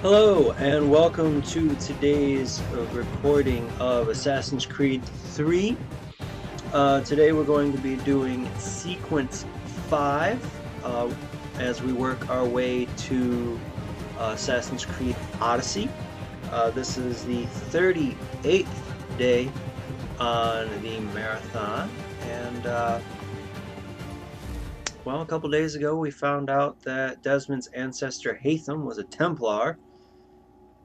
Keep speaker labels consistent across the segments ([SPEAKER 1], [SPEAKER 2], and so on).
[SPEAKER 1] Hello and welcome to today's recording of Assassin's Creed 3. Today we're going to be doing Sequence 5 as we work our way to Assassin's Creed Odyssey. This is the 38th day on the marathon, and well, a couple days ago we found out that Desmond's ancestor Haytham was a Templar.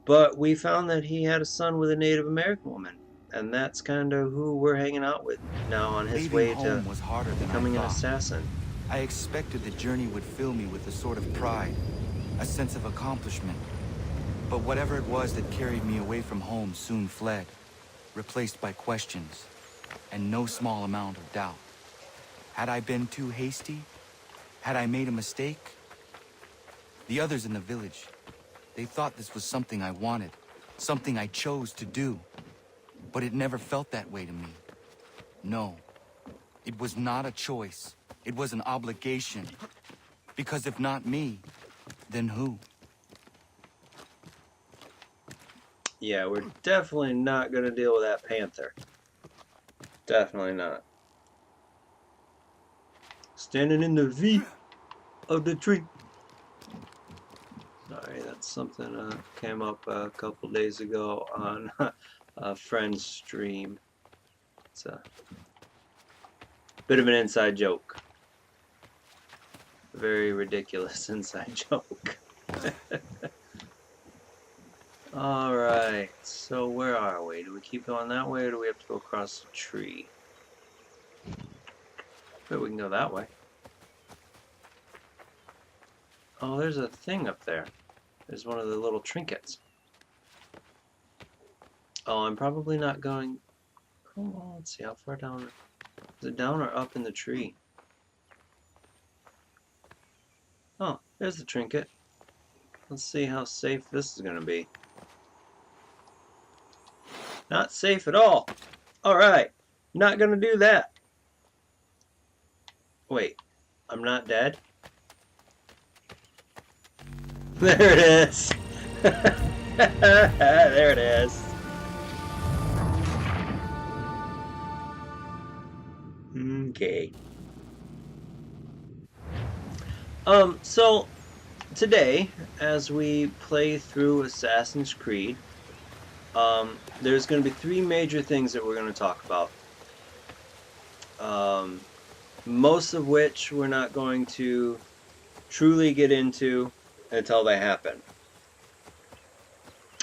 [SPEAKER 1] But we found that he had a son with a Native American woman, and that's kind of who we're hanging out with now on his
[SPEAKER 2] Leaving
[SPEAKER 1] way to
[SPEAKER 2] home was harder than I
[SPEAKER 1] becoming an
[SPEAKER 2] thought.
[SPEAKER 1] assassin.
[SPEAKER 2] I expected the journey would fill me with a sort of pride, a sense of accomplishment. But whatever it was that carried me away from home soon fled, replaced by questions, and no small amount of doubt. Had I been too hasty? Had I made a mistake? The others in the village, they thought this was something I wanted, something I chose to do. But it never felt that way to me. No, it was not a choice. It was an obligation. Because if not me, then who?
[SPEAKER 1] Yeah, we're definitely not going to deal with that panther. Definitely not. Standing in the V of the tree. Sorry, that's something came up a couple days ago on a friend's stream. It's a bit of an inside joke. A very ridiculous inside joke. Alright, so where are we? Do we keep going that way or do we have to go across the tree? But we can go that way. Oh, there's a thing up there. There's one of the little trinkets. Oh, I'm probably not going... Come on, let's see, how far down... Is it down or up in the tree? Oh, there's the trinket. Let's see how safe this is going to be. Not safe at all. Alright, not going to do that. Wait, I'm not dead? There it is. There it is. Okay. So today, as we play through Assassin's Creed, there's going to be three major things that we're going to talk about. Most of which we're not going to truly get into until they happen.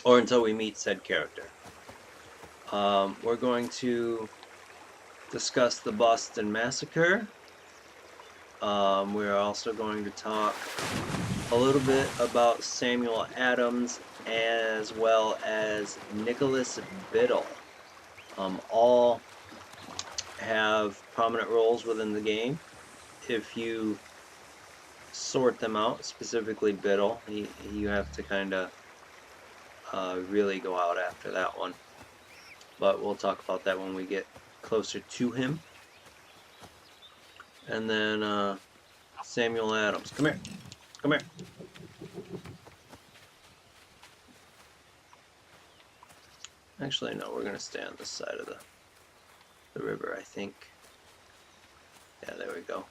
[SPEAKER 1] Or until we meet said character. We're going to discuss the Boston Massacre. We're also going to talk a little bit about Samuel Adams as well as Nicholas Biddle. All have prominent roles within the game. If you sort them out, specifically Biddle, you have to kind of really go out after that one. But we'll talk about that when we get closer to him. And then Samuel Adams. Come here. Come here. Actually, no, we're going to stay on this side of the river, I think. Yeah, there we go.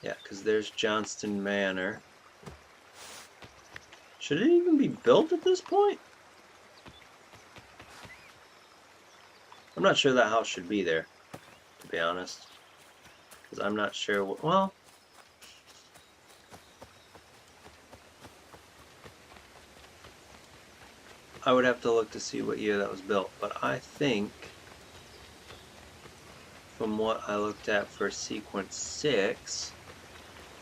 [SPEAKER 1] Yeah, because there's Johnston Manor. Should it even be built at this point? I'm not sure that house should be there, to be honest. Because I'm not sure what... Well... I would have to look to see what year that was built, but I think from what I looked at for Sequence 6,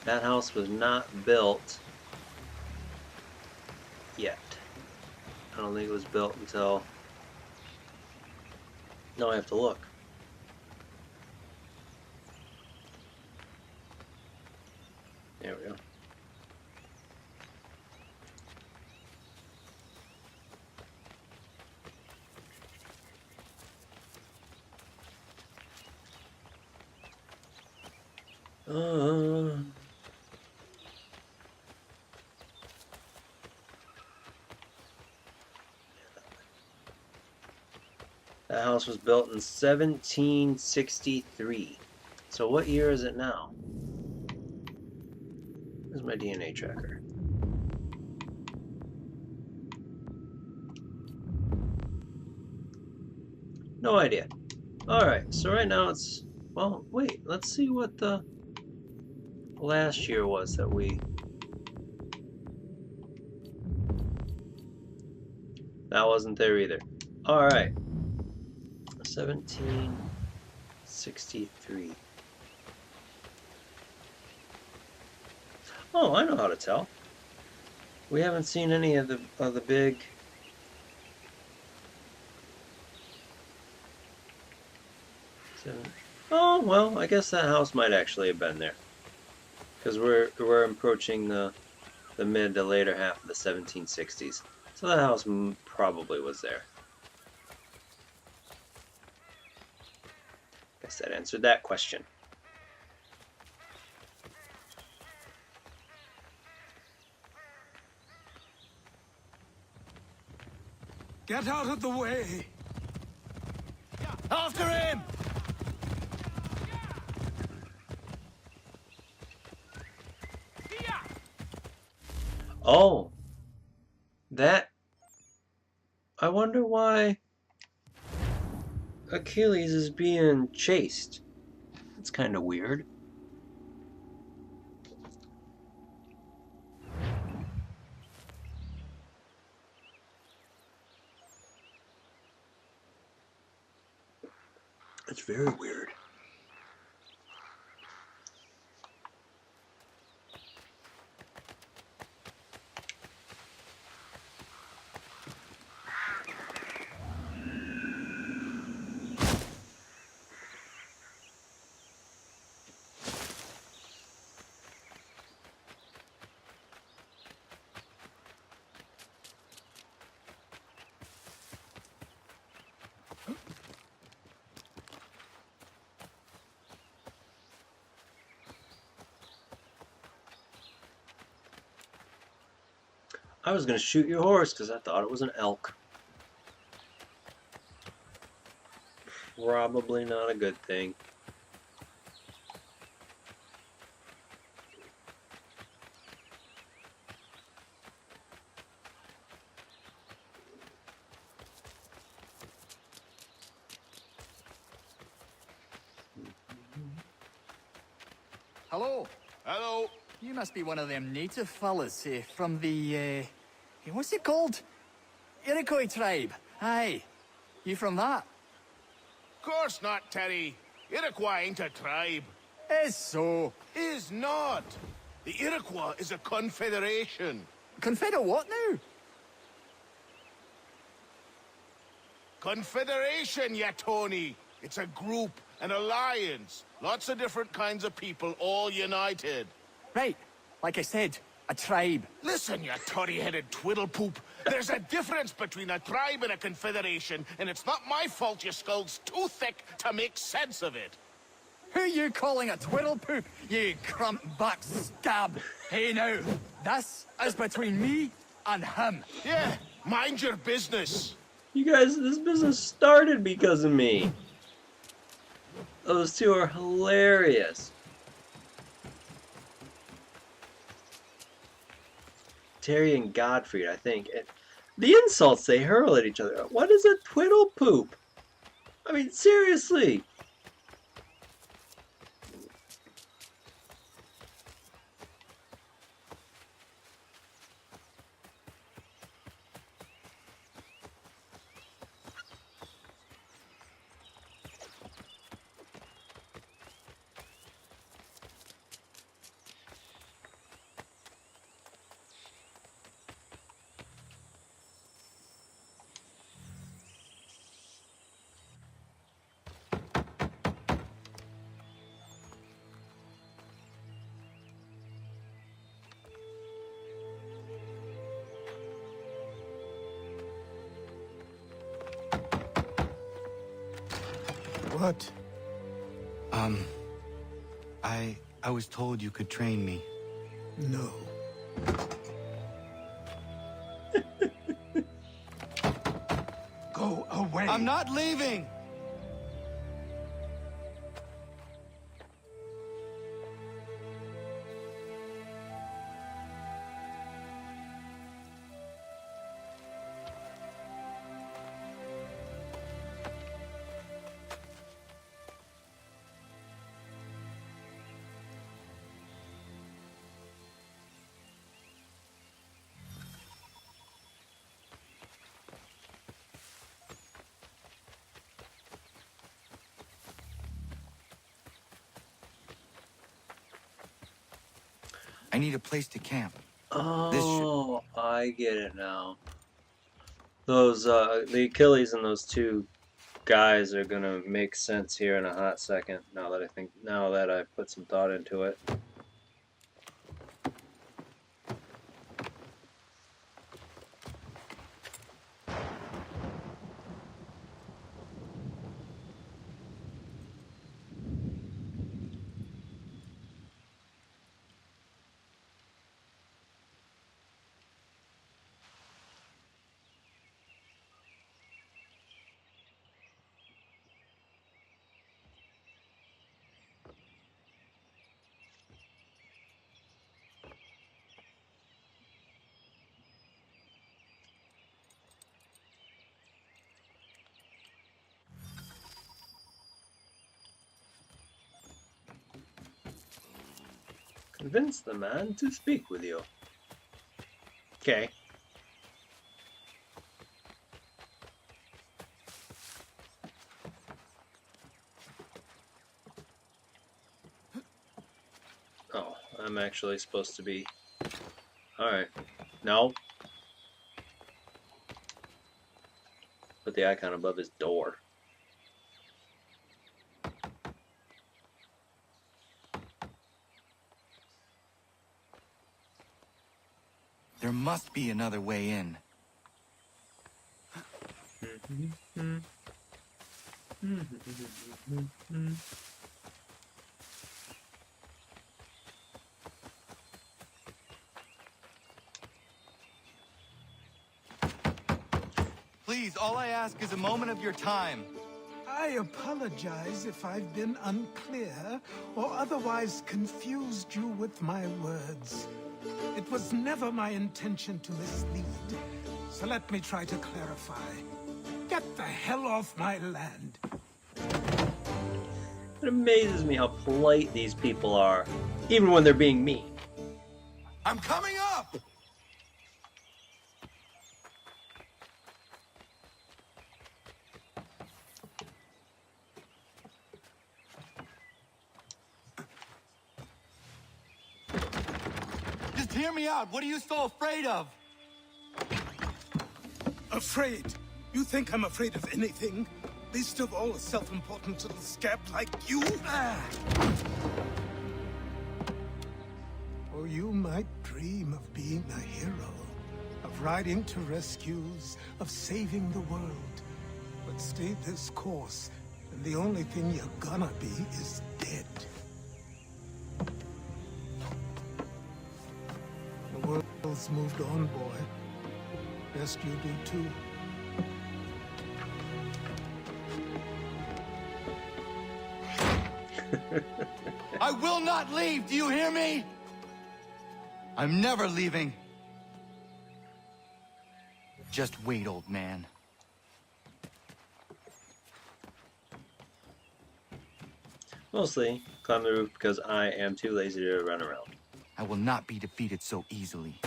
[SPEAKER 1] that house was not built yet. I don't think it was built until... No, I have to look. There we go. That house was built in 1763. So what year is it now? Where's my DNA tracker? No idea. Alright, so right now it's... Well, wait, let's see what the last year was that we... That wasn't there either. Alright. 1763. Oh, I know how to tell. We haven't seen any of the big... Oh, well, I guess that house might actually have been there. Because we're approaching the mid to later half of the 1760s. So that house probably was there. Guess that answered that question.
[SPEAKER 3] Get out of the way! After him!
[SPEAKER 1] Oh! That... I wonder why Achilles is being chased. That's kind of weird. It's very weird. I was going to shoot your horse because I thought it was an elk. Probably not a good thing.
[SPEAKER 4] Hello.
[SPEAKER 3] Hello.
[SPEAKER 4] You must be one of them native fellas from the, what's it called? Iroquois tribe. Aye. You from that?
[SPEAKER 3] Course not, Terry. Iroquois ain't a tribe.
[SPEAKER 4] Is so.
[SPEAKER 3] Is not. The Iroquois is a confederation.
[SPEAKER 4] Confederate what now?
[SPEAKER 3] Confederation, ya Tony. It's a group, an alliance. Lots of different kinds of people all united.
[SPEAKER 4] Right. Like I said, a tribe.
[SPEAKER 3] Listen, you toddy-headed twiddlepoop. There's a difference between a tribe and a confederation, and it's not my fault your skull's too thick to make sense of it.
[SPEAKER 4] Who you calling a twiddlepoop, you crump-back scab? Hey now, this is between me and him.
[SPEAKER 3] Yeah, mind your business.
[SPEAKER 1] You guys, this business started because of me. Those two are hilarious. Terry and Godfrey, I think. The insults they hurl at each other. What is a twiddle poop? I mean, seriously.
[SPEAKER 3] What?
[SPEAKER 2] I was told you could train me.
[SPEAKER 3] No. Go
[SPEAKER 5] way.
[SPEAKER 2] I'm not leaving! I need a place to camp.
[SPEAKER 1] Oh, I get it now. Those the Achilles and those two guys are gonna make sense here in a hot second. Now that I put some thought into it. Convince the man to speak with you. Okay. Oh, I'm actually supposed to be... Alright. No. Put the icon above his door.
[SPEAKER 2] There must be another way in. Please, all I ask is a moment of your time.
[SPEAKER 5] I apologize if I've been unclear or otherwise confused you with my words. It was never my intention to mislead, so let me try to clarify. Get the hell off my land.
[SPEAKER 1] It amazes me how polite these people are, even when they're being mean.
[SPEAKER 2] I'm coming up! Just hear me out. What are you so afraid of?
[SPEAKER 5] Afraid? You think I'm afraid of anything? Least of all a self-important little scab like you? Or you might dream of being a hero, of riding to rescues, of saving the world. But stay this course, and the only thing you're gonna be is dead. The world's moved on, boy. Best you do too.
[SPEAKER 2] I will not leave, do you hear me? I'm never leaving. Just wait, old man.
[SPEAKER 1] Mostly, climb the roof because I am too lazy to run around.
[SPEAKER 2] I will not be defeated so easily.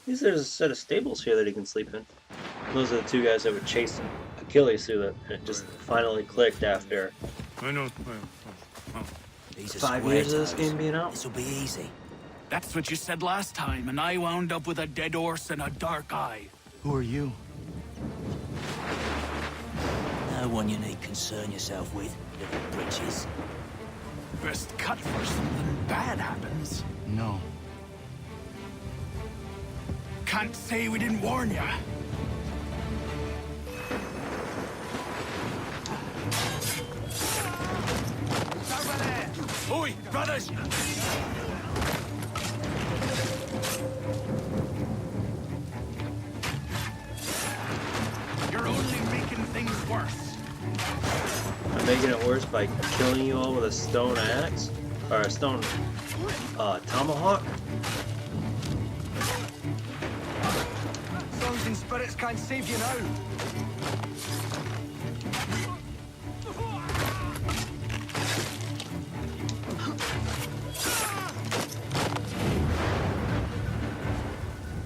[SPEAKER 1] At least there's a set of stables here that he can sleep in. Those are the two guys that would chase Achilles through it. It just finally clicked after
[SPEAKER 6] These are
[SPEAKER 1] 5 years of this
[SPEAKER 6] square
[SPEAKER 1] game being out.
[SPEAKER 6] This'll be easy.
[SPEAKER 4] That's what you said last time, and I wound up with a dead horse and a dark eye.
[SPEAKER 2] Who are you?
[SPEAKER 6] No one you need concern yourself with, little britches.
[SPEAKER 4] Best cut for something bad happens.
[SPEAKER 2] No.
[SPEAKER 4] Can't say we didn't warn ya. Oi, brothers!
[SPEAKER 1] making it worse by killing you all with a stone axe? Or a stone tomahawk?
[SPEAKER 2] Songs and spirits can't save you now.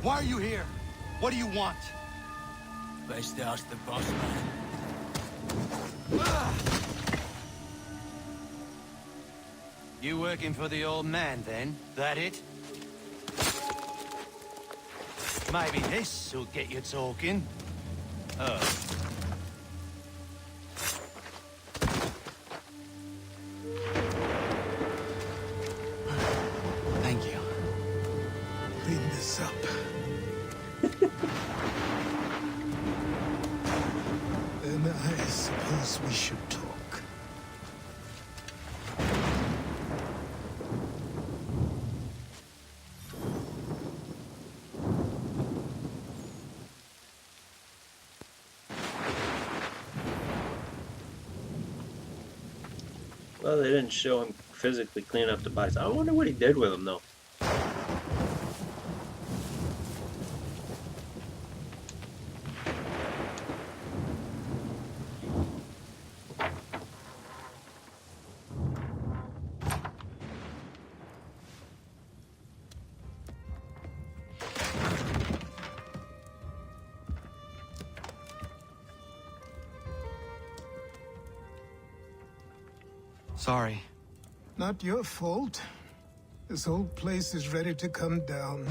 [SPEAKER 2] Why are you here? What do you want?
[SPEAKER 6] Best ask the boss man.
[SPEAKER 2] You working for the old man, then? That it? Maybe this will get you talking. Oh. Thank you.
[SPEAKER 5] Clean this up. Then I suppose we should talk.
[SPEAKER 1] Well, they didn't show him physically clean up the bodies. I wonder what he did with them, though.
[SPEAKER 2] Sorry.
[SPEAKER 5] Not your fault. This whole place is ready to come down.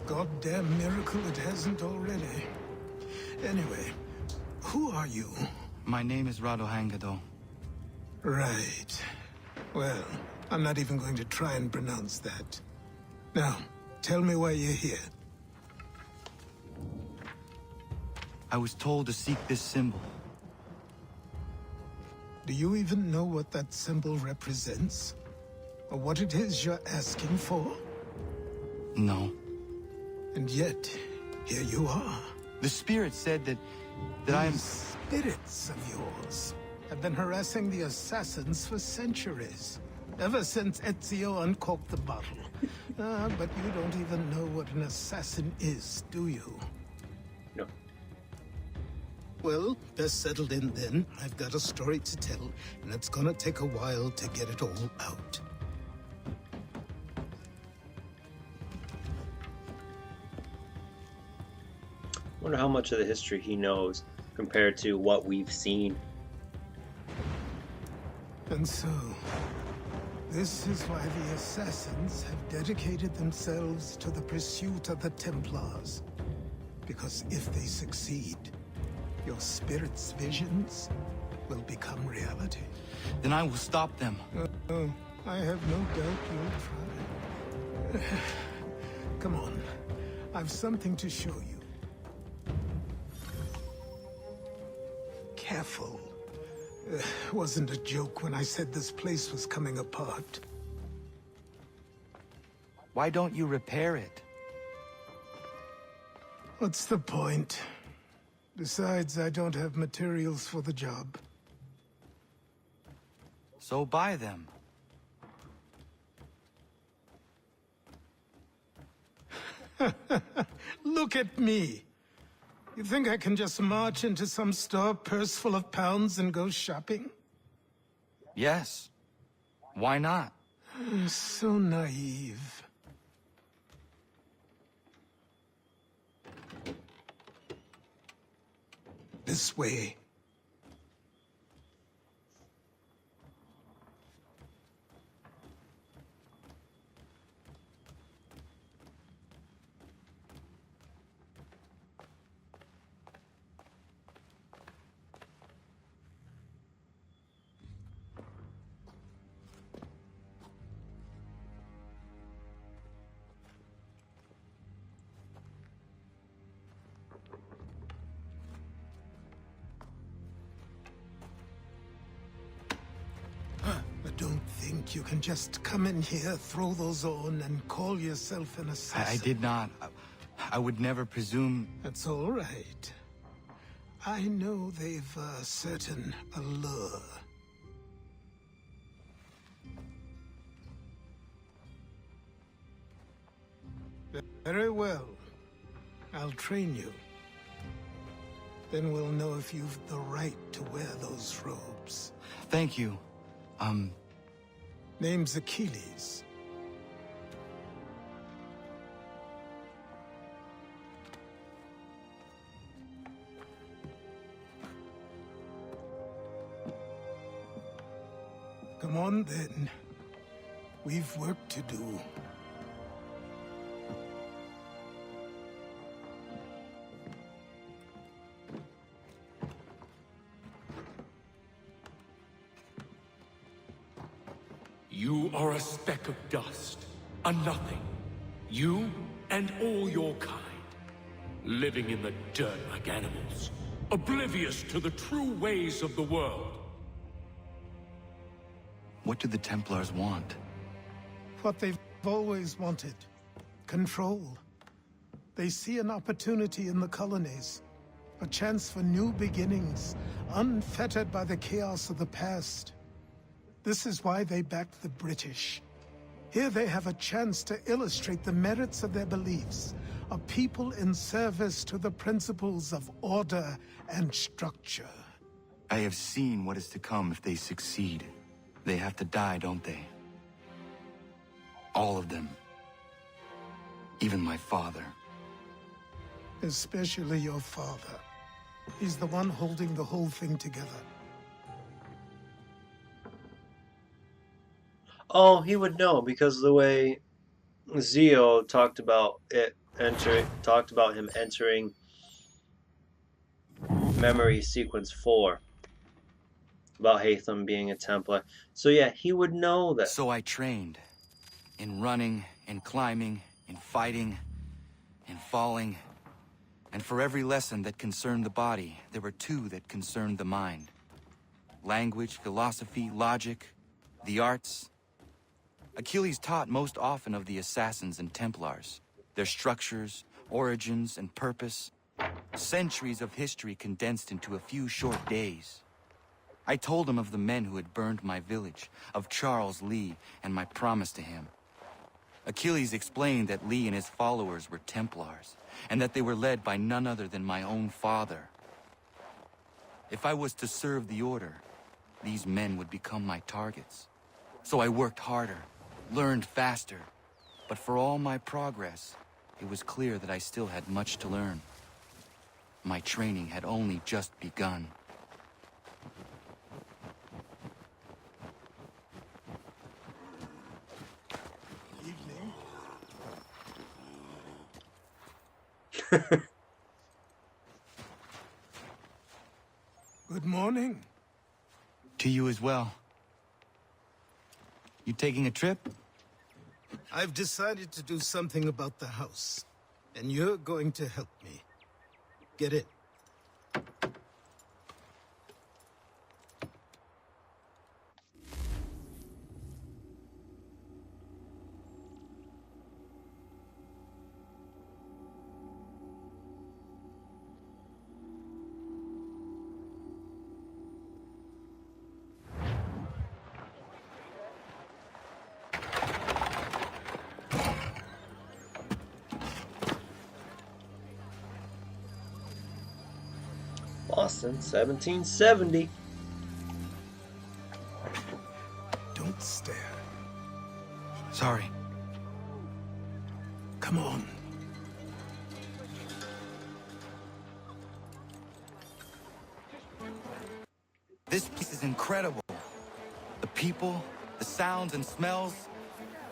[SPEAKER 5] Goddamn miracle it hasn't already. Anyway, who are you?
[SPEAKER 2] My name is Radohangado.
[SPEAKER 5] Right. Well, I'm not even going to try and pronounce that. Now, tell me why you're here.
[SPEAKER 2] I was told to seek this symbol.
[SPEAKER 5] Do you even know what that symbol represents? Or what it is you're asking for?
[SPEAKER 2] No.
[SPEAKER 5] And yet, here you are.
[SPEAKER 2] The spirit said that I am...
[SPEAKER 5] These spirits of yours have been harassing the assassins for centuries. Ever since Ezio uncorked the bottle. But you don't even know what an assassin is, do you?
[SPEAKER 1] No.
[SPEAKER 5] Well, best settled in then. I've got a story to tell, and it's gonna take a while to get it all out.
[SPEAKER 1] Wonder how much of the history he knows compared to what we've seen.
[SPEAKER 5] And so, this is why the assassins have dedicated themselves to the pursuit of the Templars. Because if they succeed, your spirit's visions will become reality.
[SPEAKER 2] Then I will stop them.
[SPEAKER 5] Oh, I have no doubt you'll try. Come on, I've something to show you. Careful. Wasn't a joke when I said this place was coming apart.
[SPEAKER 2] Why don't you repair it?
[SPEAKER 5] What's the point? Besides, I don't have materials for the job.
[SPEAKER 2] So buy them.
[SPEAKER 5] Look at me! You think I can just march into some store, purse full of pounds, and go shopping?
[SPEAKER 2] Yes. Why not?
[SPEAKER 5] So naive. This way. Don't think you can just come in here, throw those on, and call yourself an assassin.
[SPEAKER 2] I did not. I would never presume...
[SPEAKER 5] That's all right. I know they've a certain allure. Very well. I'll train you. Then we'll know if you've the right to wear those robes.
[SPEAKER 2] Thank you.
[SPEAKER 5] Name's Achilles. Come on, then. We've work to do.
[SPEAKER 7] You are a speck of dust, a nothing. You and all your kind. Living in the dirt like animals. Oblivious to the true ways of the world.
[SPEAKER 2] What do the Templars want?
[SPEAKER 5] What they've always wanted. Control. They see an opportunity in the colonies. A chance for new beginnings, unfettered by the chaos of the past. This is why they backed the British. Here they have a chance to illustrate the merits of their beliefs. A people in service to the principles of order and structure.
[SPEAKER 2] I have seen what is to come if they succeed. They have to die, don't they? All of them. Even my father.
[SPEAKER 5] Especially your father. He's the one holding the whole thing together.
[SPEAKER 1] Oh, he would know because of the way Zio talked about him entering memory sequence 4 about Haytham being a Templar. So yeah, he would know that.
[SPEAKER 2] So I trained. In running, in climbing, in fighting, in falling. And for every lesson that concerned the body, there were 2 that concerned the mind. Language, philosophy, logic, the arts. Achilles taught most often of the Assassins and Templars, their structures, origins, and purpose. Centuries of history condensed into a few short days. I told him of the men who had burned my village, of Charles Lee, and my promise to him. Achilles explained that Lee and his followers were Templars, and that they were led by none other than my own father. If I was to serve the Order, these men would become my targets. So I worked harder, learned faster, but for all my progress, it was clear that I still had much to learn. My training had only just begun.
[SPEAKER 5] Evening. Good morning.
[SPEAKER 2] To you as well. You taking a trip?
[SPEAKER 5] I've decided to do something about the house, and you're going to help me. Get it?
[SPEAKER 1] Boston, 1770.
[SPEAKER 5] Don't stare.
[SPEAKER 2] Sorry.
[SPEAKER 5] Come on.
[SPEAKER 2] This place is incredible. The people, the sounds and smells.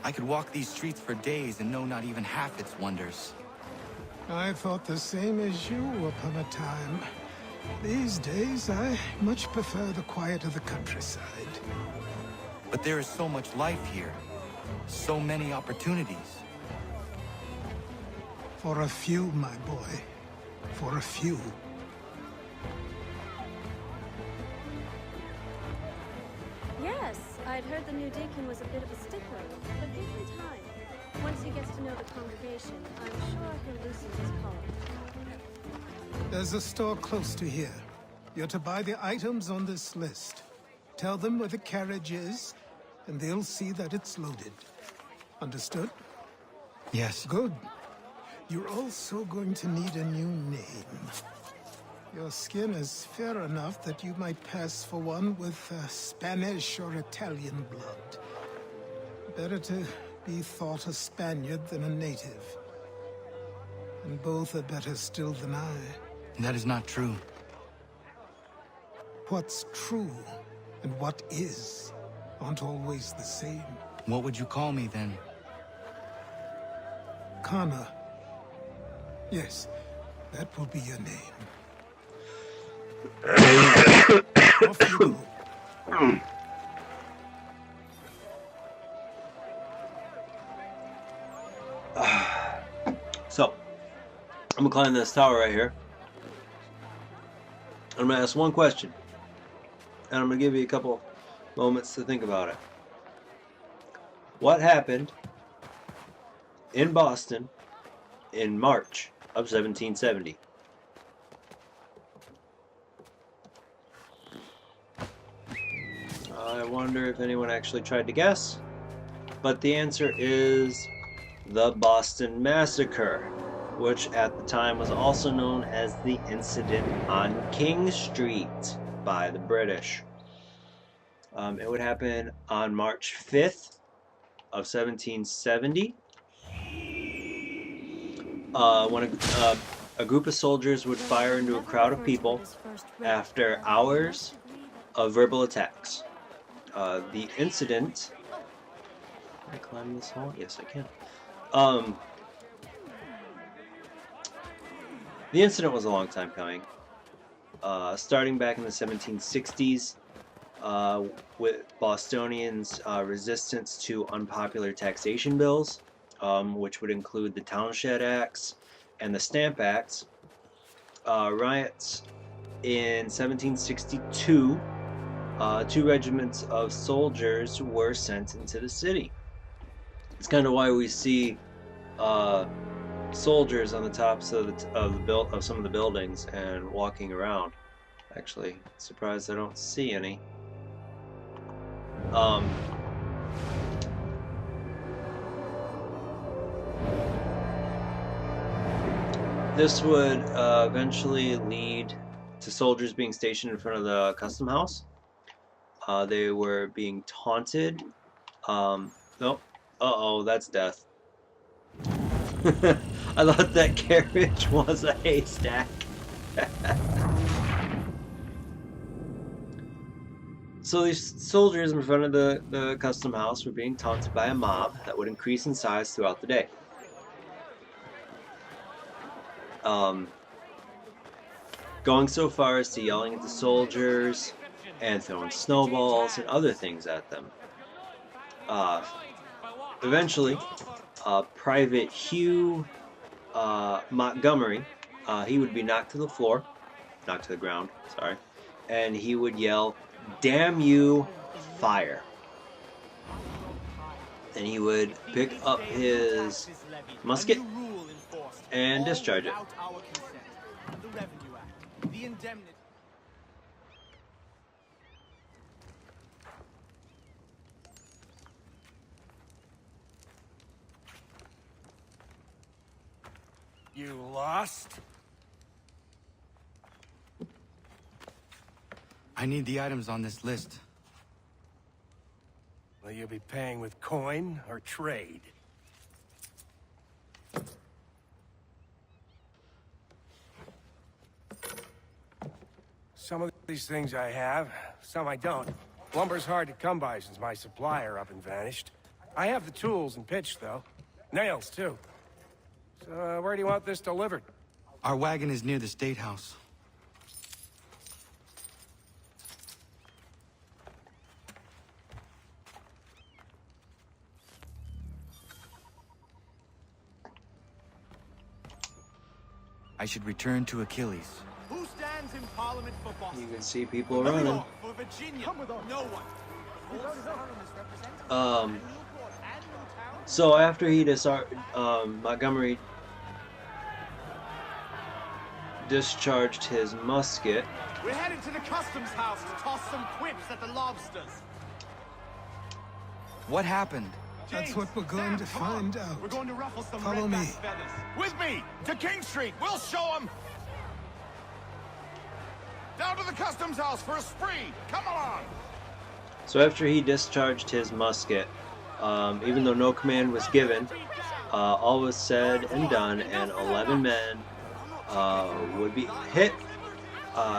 [SPEAKER 2] I could walk these streets for days and know not even half its wonders.
[SPEAKER 5] I thought the same as you upon a time. These days, I much prefer the quiet of the countryside.
[SPEAKER 2] But there is so much life here. So many opportunities.
[SPEAKER 5] For a few, my boy. For a few.
[SPEAKER 8] Yes, I'd heard the new deacon was a bit of a stickler, but give him time. Once he gets to know the congregation, I'm sure he'll loosen his collar.
[SPEAKER 5] There's a store close to here. You're to buy the items on this list. Tell them where the carriage is, and they'll see that it's loaded. Understood?
[SPEAKER 2] Yes.
[SPEAKER 5] Good. You're also going to need a new name. Your skin is fair enough that you might pass for one with Spanish or Italian blood. Better to be thought a Spaniard than a native. And both are better still than I.
[SPEAKER 2] That is not true.
[SPEAKER 5] What's true and what is aren't always the same.
[SPEAKER 2] What would you call me then?
[SPEAKER 5] Kana. Yes, that will be your name. Off you go.
[SPEAKER 1] So, I'm gonna climb this tower right here. I'm gonna ask one question, and I'm gonna give you a couple moments to think about it. What happened in Boston in March of 1770? I wonder if anyone actually tried to guess, but the answer is the Boston Massacre, which at the time was also known as the incident on King Street by the British. It would happen on March 5th of 1770, when a group of soldiers would fire into a crowd of people after hours of verbal attacks. The incident... Can I climb this wall? Yes, I can. The incident was a long time coming. Starting back in the 1760s, with Bostonians' resistance to unpopular taxation bills, which would include the Townshend Acts and the Stamp Acts. Riots in 1762, 2 regiments of soldiers were sent into the city. It's kind of why we see soldiers on the tops of some of the buildings and walking around. Actually, surprised I don't see any. This would eventually lead to soldiers being stationed in front of the custom house. They were being taunted. Nope. Uh-oh, that's death. I thought that carriage was a haystack. So these soldiers in front of the custom house were being taunted by a mob that would increase in size throughout the day. Going so far as to yelling at the soldiers and throwing snowballs and other things at them. Eventually, Private Hugh Montgomery, he would be knocked to the ground, sorry, and he would yell, "Damn you, fire!" And he would pick up his musket and discharge it.
[SPEAKER 3] You lost?
[SPEAKER 2] I need the items on this list.
[SPEAKER 3] Will you be paying with coin or trade? Some of these things I have, some I don't. Lumber's hard to come by since my supplier up and vanished. I have the tools and pitch, though. Nails, too. So, where do you want this delivered?
[SPEAKER 2] Our wagon is near the State House. I should return to Achilles.
[SPEAKER 4] Who stands in Parliament for Boston?
[SPEAKER 1] You can see people running.
[SPEAKER 4] For Virginia. Come with us. No one.
[SPEAKER 1] So after he Montgomery discharged his musket.
[SPEAKER 4] We're headed to the customs house to toss some quips at the lobsters.
[SPEAKER 2] What happened?
[SPEAKER 5] That's what we're going to find out.
[SPEAKER 9] We're going to ruffle some
[SPEAKER 5] Follow me.
[SPEAKER 9] redback's feathers. With me! To King Street! We'll show them! Down to the customs house for a spree! Come along!
[SPEAKER 1] So after he discharged his musket, even though no command was given, all was said and done, and 11 men would be hit.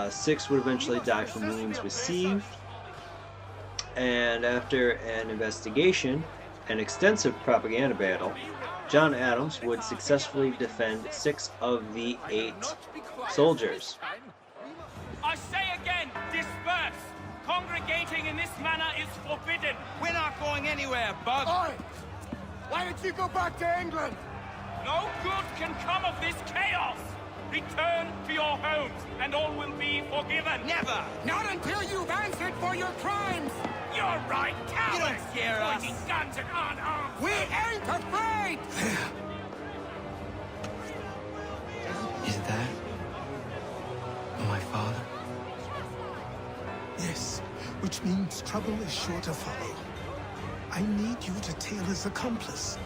[SPEAKER 1] 6 would eventually die from wounds received. And after an investigation and extensive propaganda battle, John Adams would successfully defend 6 of the 8 soldiers.
[SPEAKER 10] I say again, disperse! Congregating in this manner is forbidden!
[SPEAKER 9] We're not going anywhere, Bug!
[SPEAKER 3] Oi! Why don't you go back to England?
[SPEAKER 10] No good can come of this chaos! Return to your homes, and all will be forgiven!
[SPEAKER 9] Never!
[SPEAKER 3] Not until you've answered for your crimes!
[SPEAKER 10] You're right, cowards!
[SPEAKER 9] You don't scare us.
[SPEAKER 10] Pointing guns and aren't armed!
[SPEAKER 3] We ain't afraid!
[SPEAKER 2] Is that my father?
[SPEAKER 5] Yes, which means trouble is sure to follow. I need you to tail his accomplice.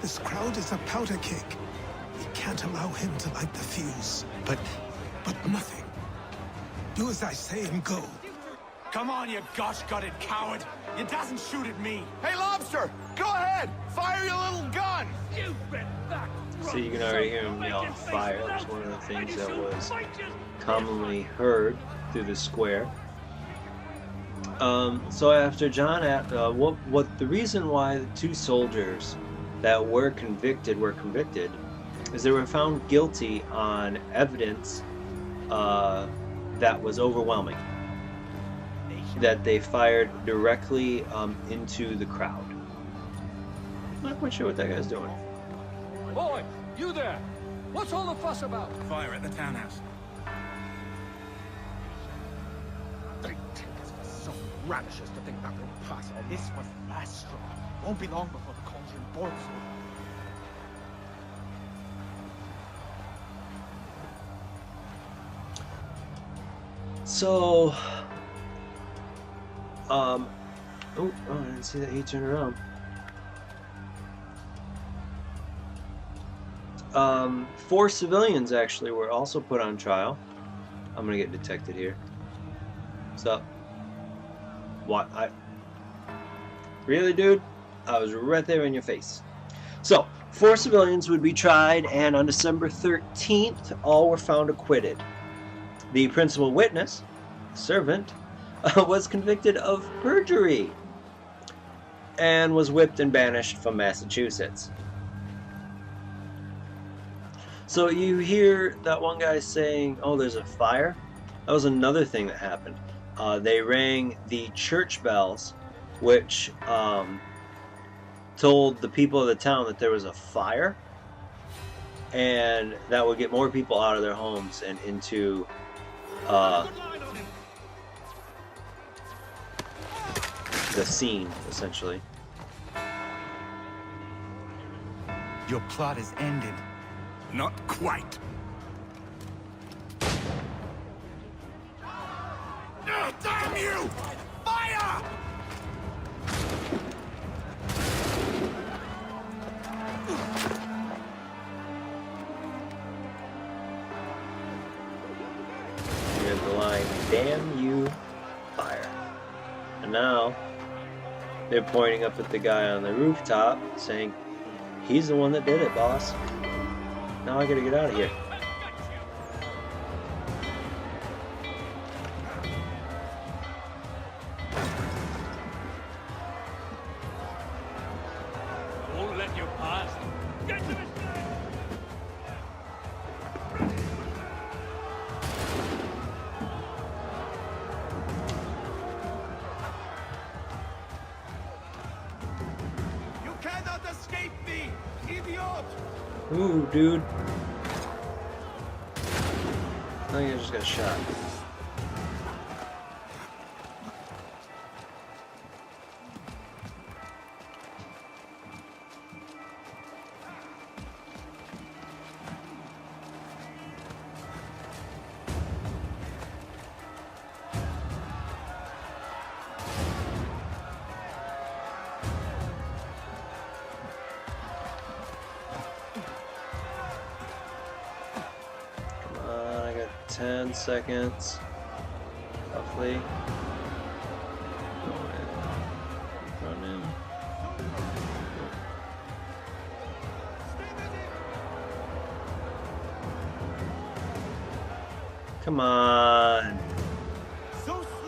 [SPEAKER 5] This crowd is a powder keg. We can't allow him to light the fuse.
[SPEAKER 2] But
[SPEAKER 5] nothing. Do as I say and go.
[SPEAKER 9] Come on, you gosh-gutted coward! You doesn't shoot at me! Hey, Lobster! Go ahead! Fire your little gun!
[SPEAKER 1] So you can already hear him yell fire. That was one of the things that was commonly heard through the square. So after John, what the reason why the 2 soldiers that were convicted is they were found guilty on evidence that was overwhelming, that they fired directly into the crowd. I'm not quite sure what that guy's doing.
[SPEAKER 11] Boy, you there! What's all the fuss about?
[SPEAKER 9] Fire at the townhouse.
[SPEAKER 3] They take us for some radishes to think that will pass. This was the last straw. Won't be long before the cauldron boils over.
[SPEAKER 1] So, oh, I didn't see that he turned around. 4 civilians actually were also put on trial. I'm gonna get detected here. What's up? What? Really, dude? I was right there in your face. So, 4 civilians would be tried, and on December 13th, all were found acquitted. The principal witness, servant, was convicted of perjury and was whipped and banished from Massachusetts. So you hear that one guy saying, oh, there's a fire? That was another thing that happened. They rang the church bells, which told the people of the town that there was a fire, and that would get more people out of their homes and into the scene, essentially.
[SPEAKER 2] Your plot is ended.
[SPEAKER 9] Not quite. Oh, damn you! Fire!
[SPEAKER 1] Here's the line, damn you, fire. And now, they're pointing up at the guy on the rooftop, saying, he's the one that did it, boss. Now I gotta get out of here.
[SPEAKER 10] Won't let you pass. Get to the stage!
[SPEAKER 9] You cannot escape me, idiot!
[SPEAKER 1] Ooh, dude. I think I just got shot. 10 seconds, roughly. Run in. Come on.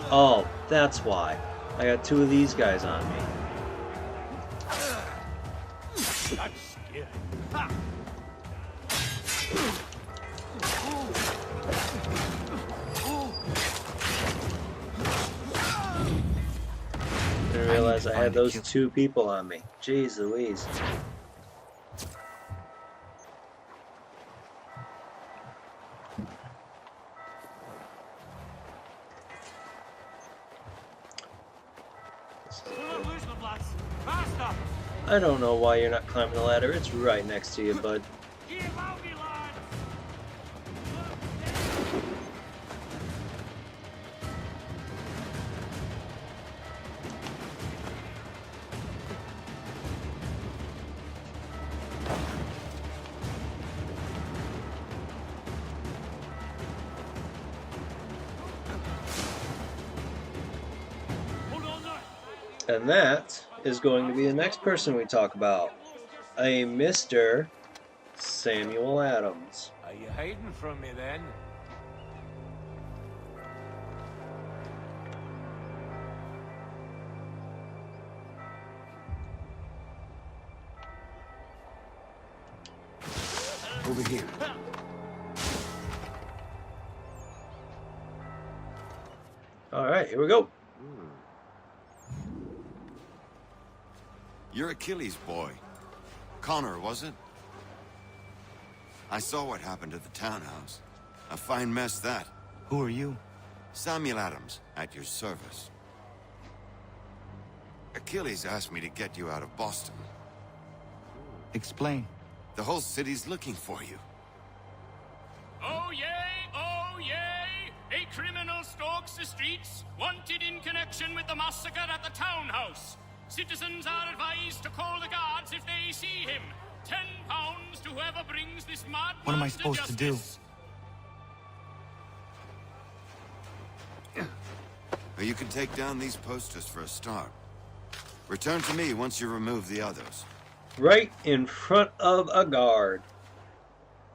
[SPEAKER 1] Oh, that's why. I got 2 of these guys on me. Didn't realize I had those 2 people on me. Jeez Louise. I don't know why you're not climbing the ladder. It's right next to you, bud. And that is going to be the next person we talk about. A Mr. Samuel Adams.
[SPEAKER 11] Are you hiding from me then?
[SPEAKER 2] Over here.
[SPEAKER 1] Alright, here we go.
[SPEAKER 12] You're Achilles' boy. Connor, was it? I saw what happened at the townhouse. A fine mess, that.
[SPEAKER 2] Who are you?
[SPEAKER 12] Samuel Adams, at your service. Achilles asked me to get you out of Boston.
[SPEAKER 2] Explain.
[SPEAKER 12] The whole city's looking for you.
[SPEAKER 10] Oh yay, oh yay! A criminal stalks the streets, wanted in connection with the massacre at the townhouse. Citizens are advised to call the guards if they see him. £10 to whoever brings this madman.
[SPEAKER 2] What am I supposed to do?
[SPEAKER 12] Well, you can take down these posters for a start. Return to me once you remove the others.
[SPEAKER 1] Right in front of a guard.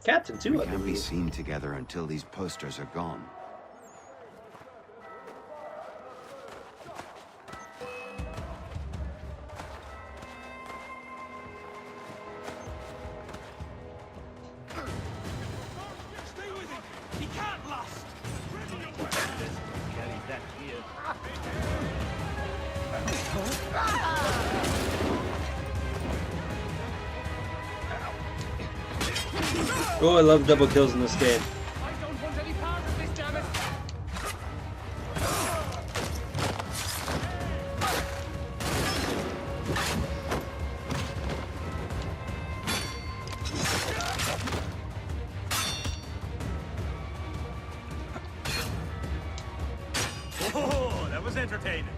[SPEAKER 1] Captain, too,
[SPEAKER 12] We
[SPEAKER 1] I
[SPEAKER 12] can't be
[SPEAKER 1] believe.
[SPEAKER 12] seen together until these posters are gone.
[SPEAKER 1] Oh, I love double kills in this game.
[SPEAKER 11] I don't want any part of this, damn it!
[SPEAKER 10] Oh, that was entertaining.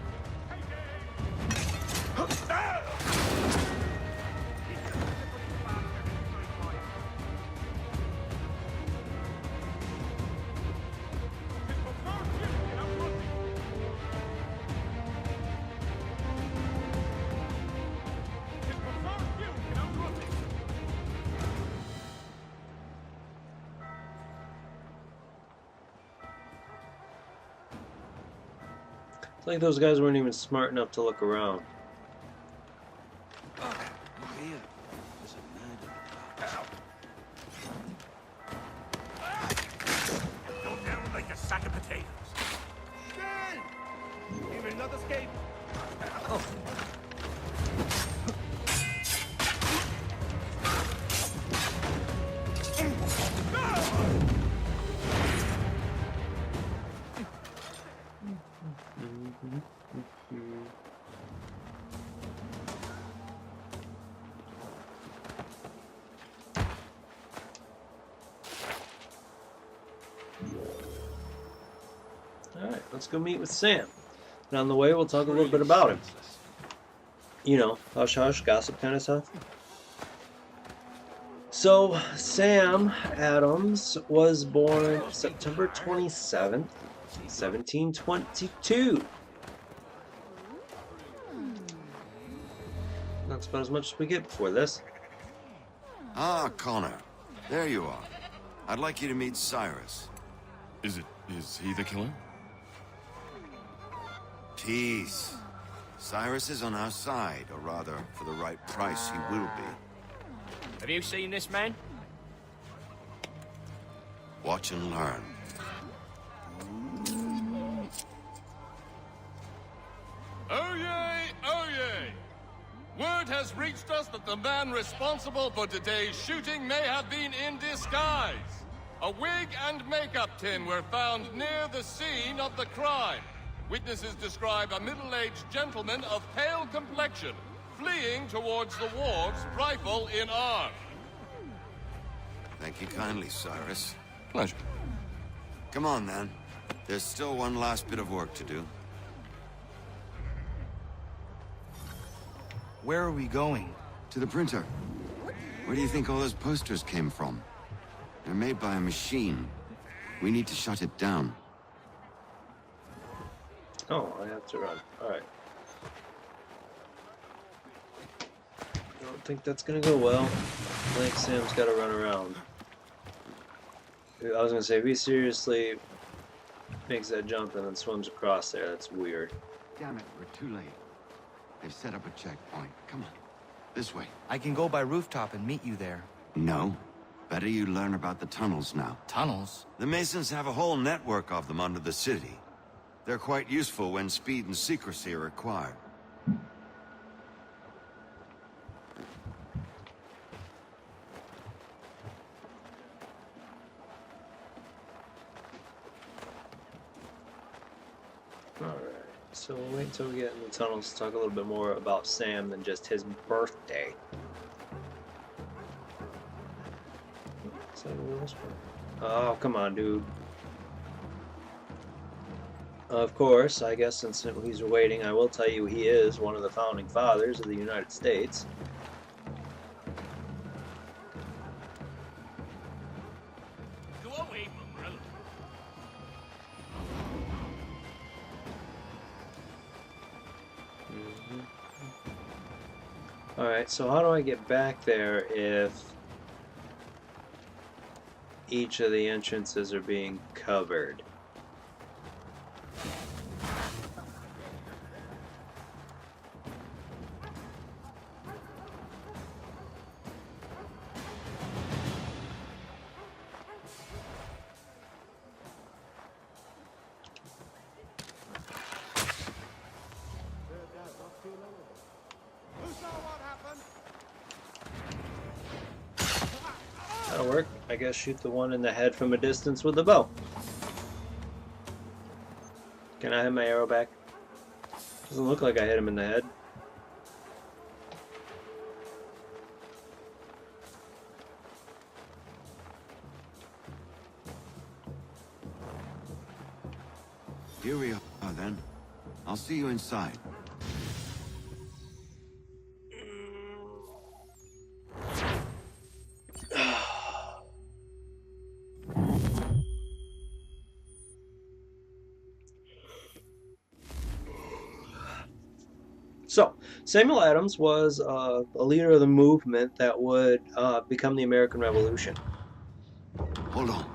[SPEAKER 1] It's like those guys weren't even smart enough to look around.
[SPEAKER 10] Go down like a sack of potatoes.
[SPEAKER 11] He will not escape.
[SPEAKER 1] Alright, let's go meet with Sam. And on the way, we'll talk a little bit about him. You know, hush hush, gossip kind of stuff. So, Sam Adams was born September 27th, 1722. That's about as much as we get before this.
[SPEAKER 12] Ah, Connor. There you are. I'd like you to meet Cyrus.
[SPEAKER 13] Is he the killer?
[SPEAKER 12] Peace. Cyrus is on our side, or rather, for the right price, he will be.
[SPEAKER 10] Have you seen this man?
[SPEAKER 12] Watch and learn.
[SPEAKER 13] Oh yay, oh yay! Word has reached us that the man responsible for today's shooting may have been in disguise. A wig and makeup tin were found near the scene of the crime. Witnesses describe a middle-aged gentleman of pale complexion fleeing towards the wharves, rifle in arm.
[SPEAKER 12] Thank you kindly, Cyrus.
[SPEAKER 13] Pleasure.
[SPEAKER 12] Come on, then. There's still one last bit of work to do.
[SPEAKER 2] Where are we going?
[SPEAKER 12] To the printer. Where do you think all those posters came from? They're made by a machine. We need to shut it down.
[SPEAKER 1] Oh, I have to run. Alright. Don't think that's gonna go well. I think Sam's gotta run around. I was gonna say, if he seriously makes that jump and then swims across there, that's weird.
[SPEAKER 12] Damn it, we're too late. They've set up a checkpoint. Come on. This way.
[SPEAKER 2] I can go by rooftop and meet you there.
[SPEAKER 12] No. Better you learn about the tunnels now.
[SPEAKER 2] Tunnels?
[SPEAKER 12] The Masons have a whole network of them under the city. They're quite useful when speed and secrecy are required.
[SPEAKER 1] Alright, so we'll wait until we get in the tunnels to talk a little bit more about Sam than just his birthday. Oh, come on, dude. Of course, I guess since he's waiting, I will tell you he is one of the founding fathers of the United States.
[SPEAKER 10] Go away, umbrella.
[SPEAKER 1] Alright, so how do I get back there if each of the entrances are being covered? That'll work. I guess shoot the one in the head from a distance with the bow. Can I have my arrow back? Doesn't look like I hit him in the head.
[SPEAKER 12] Here we are, then. I'll see you inside.
[SPEAKER 1] So, Samuel Adams was a leader of the movement that would become the American Revolution.
[SPEAKER 12] Hold on.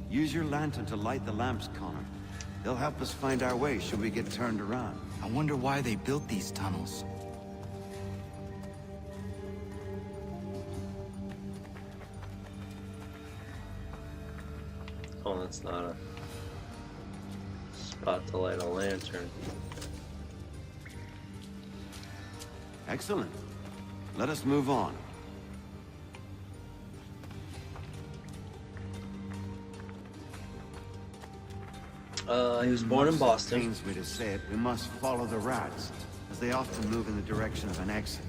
[SPEAKER 12] Use your lantern to light the lamps, Connor. They'll help us find our way should we get turned around.
[SPEAKER 2] I wonder why they built these tunnels.
[SPEAKER 1] Oh, that's not a spot to light a lantern.
[SPEAKER 12] Excellent. Let us move on.
[SPEAKER 1] He was born in
[SPEAKER 12] It
[SPEAKER 1] Boston.
[SPEAKER 12] pains me to say it, we must follow the rats, as they often move in the direction of an exit.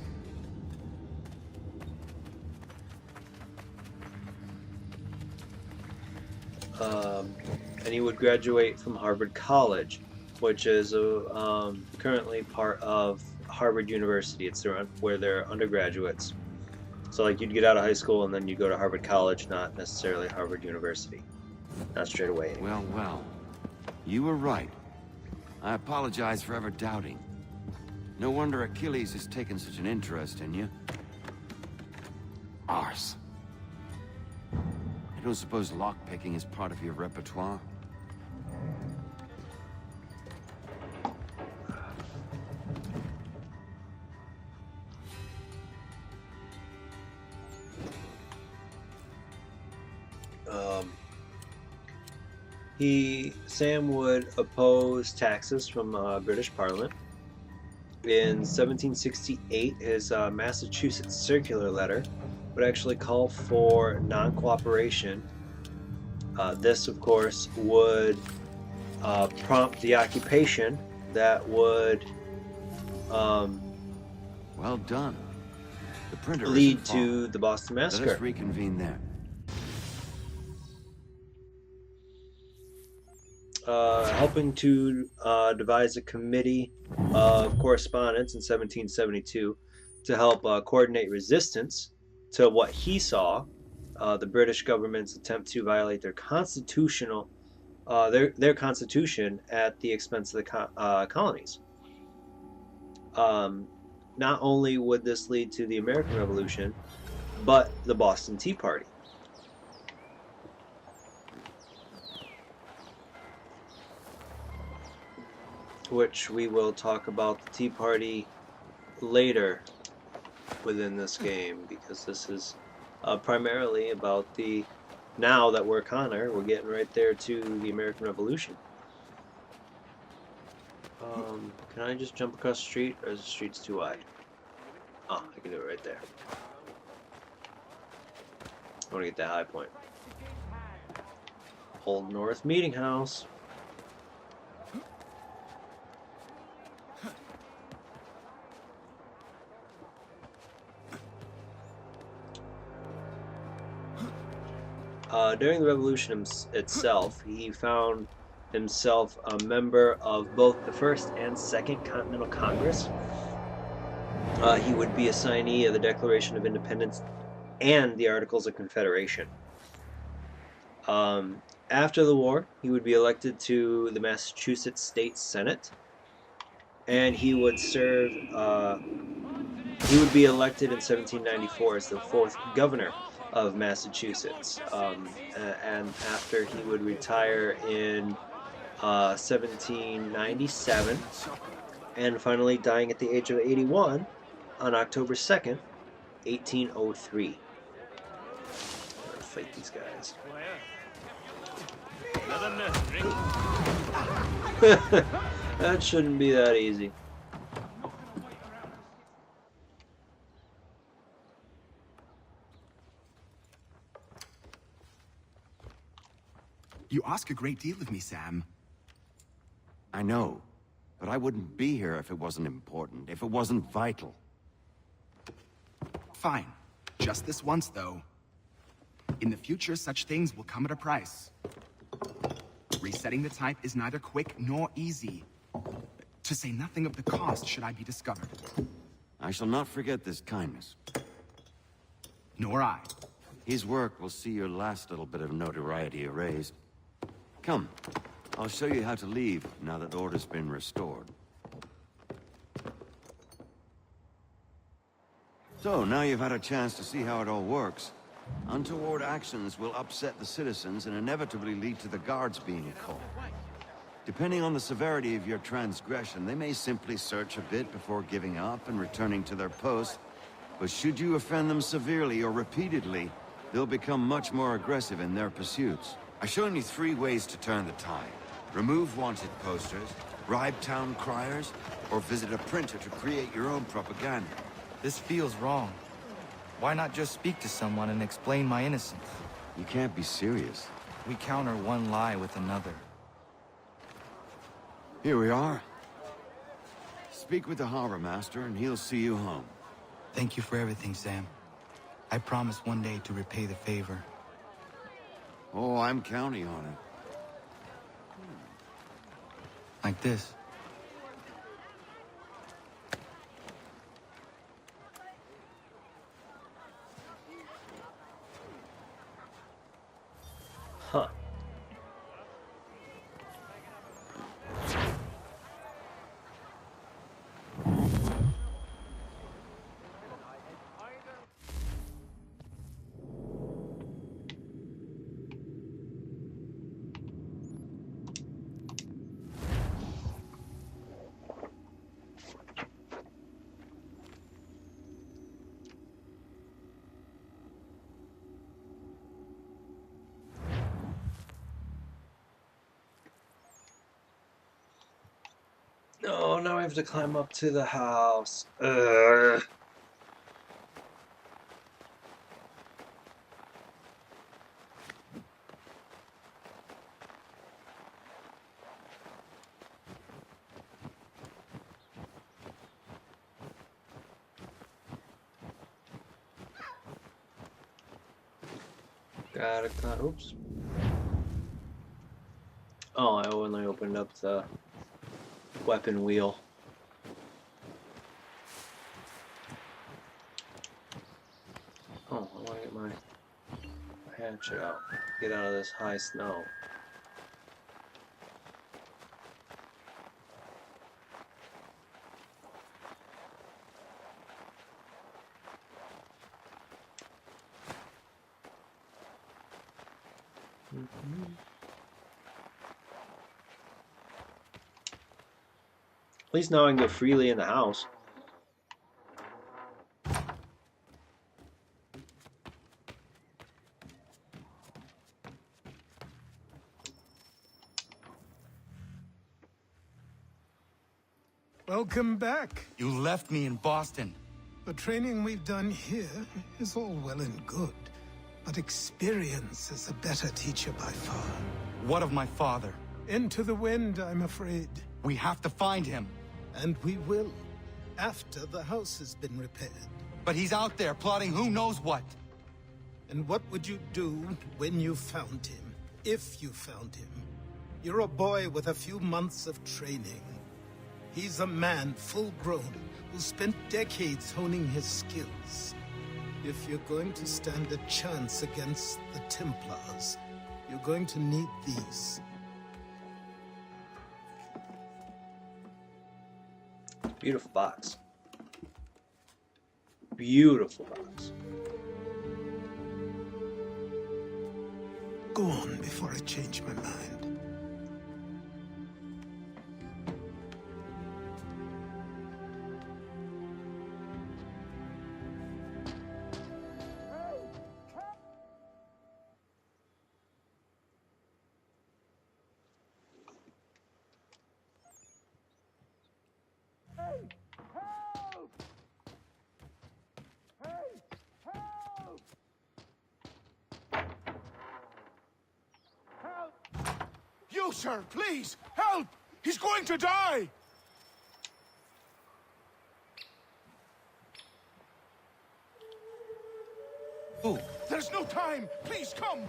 [SPEAKER 1] And he would graduate from Harvard College, which is currently part of Harvard University. It's where they're undergraduates. So like you'd get out of high school and then you go to Harvard College, not necessarily Harvard University. Not straight away anyway.
[SPEAKER 12] Well, well. You were right. I apologize for ever doubting. No wonder Achilles has taken such an interest in you. Arse. I don't suppose lockpicking is part of your repertoire?
[SPEAKER 1] Sam would oppose taxes from British Parliament. In 1768, his Massachusetts circular letter would actually call for non-cooperation. This, of course, would prompt the occupation that would
[SPEAKER 12] well done. The printer
[SPEAKER 1] lead to the Boston Massacre.
[SPEAKER 12] Let us reconvene there.
[SPEAKER 1] Helping to devise a committee of correspondence in 1772 to help coordinate resistance to what he saw the British government's attempt to violate their constitution at the expense of the colonies. Not only would this lead to the American Revolution, but the Boston Tea Party. Which we will talk about the Tea Party later within this game, because this is primarily about now that we're Connor, we're getting right there to the American Revolution. Can I just jump across the street, or is the street's too wide? Oh, I can do it right there. I want to get that high point. Old North Meeting House. During the revolution itself, he found himself a member of both the First and Second Continental Congress. He would be a signee of the Declaration of Independence and the Articles of Confederation. After the war, he would be elected to the Massachusetts State Senate, and he would serve. He would be elected in 1794 as the 4th governor of Massachusetts, and after he would retire in 1797, and finally dying at the age of 81 on October 2nd, 1803. Gotta fight these guys. That shouldn't be that easy.
[SPEAKER 14] You ask a great deal of me, Sam.
[SPEAKER 12] I know, but I wouldn't be here if it wasn't important, if it wasn't vital.
[SPEAKER 14] Fine. Just this once, though. In the future, such things will come at a price. Resetting the type is neither quick nor easy. To say nothing of the cost should I be discovered.
[SPEAKER 12] I shall not forget this kindness.
[SPEAKER 14] Nor I.
[SPEAKER 12] His work will see your last little bit of notoriety erased. Come, I'll show you how to leave now that order's been restored. So, now you've had a chance to see how it all works. Untoward actions will upset the citizens and inevitably lead to the guards being called. Depending on the severity of your transgression, they may simply search a bit before giving up and returning to their post. But should you offend them severely or repeatedly, they'll become much more aggressive in their pursuits. I've shown you 3 ways to turn the tide. Remove wanted posters, bribe town criers, or visit a printer to create your own propaganda.
[SPEAKER 2] This feels wrong. Why not just speak to someone and explain my innocence?
[SPEAKER 12] You can't be serious.
[SPEAKER 2] We counter one lie with another.
[SPEAKER 12] Here we are. Speak with the harbor master, and he'll see you home.
[SPEAKER 2] Thank you for everything, Sam. I promise one day to repay the favor.
[SPEAKER 12] Oh, I'm counting on it.
[SPEAKER 2] Like this.
[SPEAKER 1] Huh. Oh, now I have to climb up to the house. Ugh. Gotta cut. Oops. Oh, I only opened up the weapon wheel. Oh, I want to get my hatchet out. Get out of this high snow. At least now I can go freely in the house.
[SPEAKER 5] Welcome back.
[SPEAKER 2] You left me in Boston.
[SPEAKER 5] The training we've done here is all well and good, but experience is a better teacher by far.
[SPEAKER 2] What of my father?
[SPEAKER 5] Into the wind, I'm afraid.
[SPEAKER 2] We have to find him.
[SPEAKER 5] And we will, after the house has been repaired.
[SPEAKER 2] But he's out there plotting who knows what.
[SPEAKER 5] And what would you do when you found him? If you found him? You're a boy with a few months of training. He's a man full grown who spent decades honing his skills. If you're going to stand a chance against the Templars, you're going to need these.
[SPEAKER 1] Beautiful box. Beautiful box.
[SPEAKER 5] Go on before I change my mind.
[SPEAKER 9] You, sir, please, help! He's going to die!
[SPEAKER 2] Who?
[SPEAKER 9] There's no time! Please, come!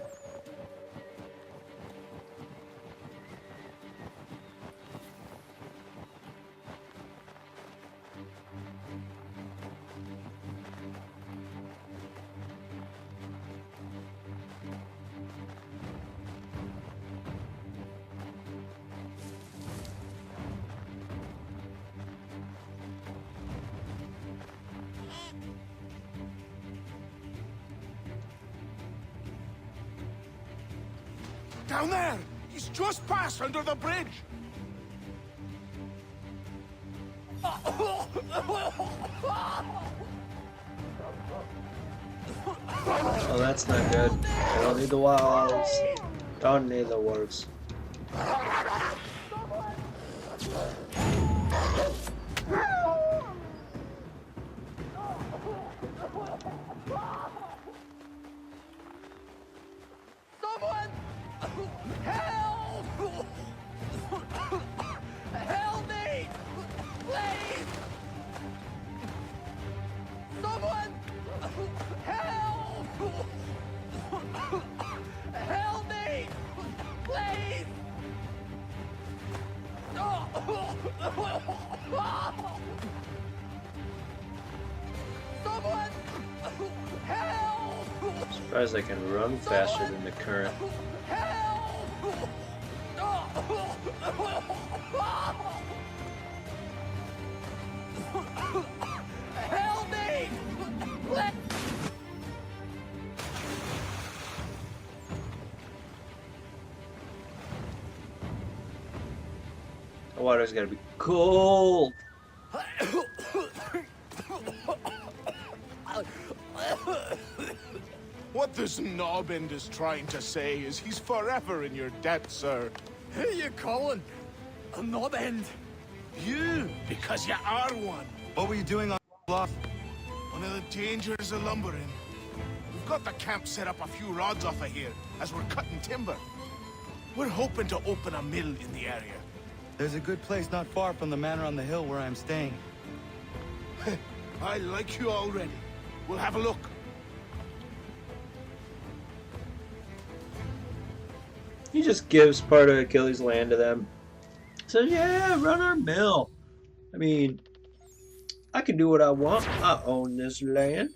[SPEAKER 9] Down there! He's just passed under the bridge!
[SPEAKER 1] Oh, that's not good. I don't need the walls. Don't need the works.
[SPEAKER 4] Someone! Help! Help me! Please! Someone! Help!
[SPEAKER 1] Surprised I can run faster than the current.
[SPEAKER 4] Help me!
[SPEAKER 1] The water's gotta be cold.
[SPEAKER 9] What this knobend is trying to say is he's forever in your debt, sir.
[SPEAKER 4] Who you calling? A knobend?
[SPEAKER 9] You, because you are one.
[SPEAKER 2] What were you doing on bluff?
[SPEAKER 9] One of the dangers of lumbering. We've got the camp set up a few rods off of here, as we're cutting timber. We're hoping to open a mill in the area.
[SPEAKER 2] There's a good place not far from the manor on the hill where I'm staying.
[SPEAKER 9] I like you already. We'll have a look.
[SPEAKER 1] He just gives part of Achilles' land to them. Says, yeah, run our mill. I mean, I can do what I want. I own this land.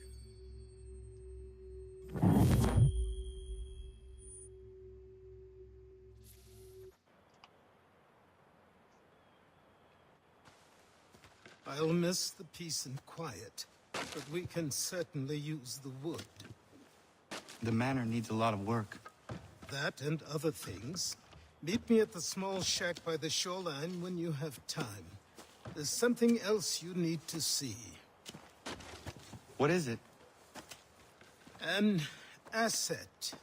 [SPEAKER 5] I'll miss the peace and quiet, but we can certainly use the wood.
[SPEAKER 2] The manor needs a lot of work.
[SPEAKER 5] That and other things. Meet me at the small shack by the shoreline when you have time. There's something else you need to see.
[SPEAKER 2] What is it?
[SPEAKER 5] An asset.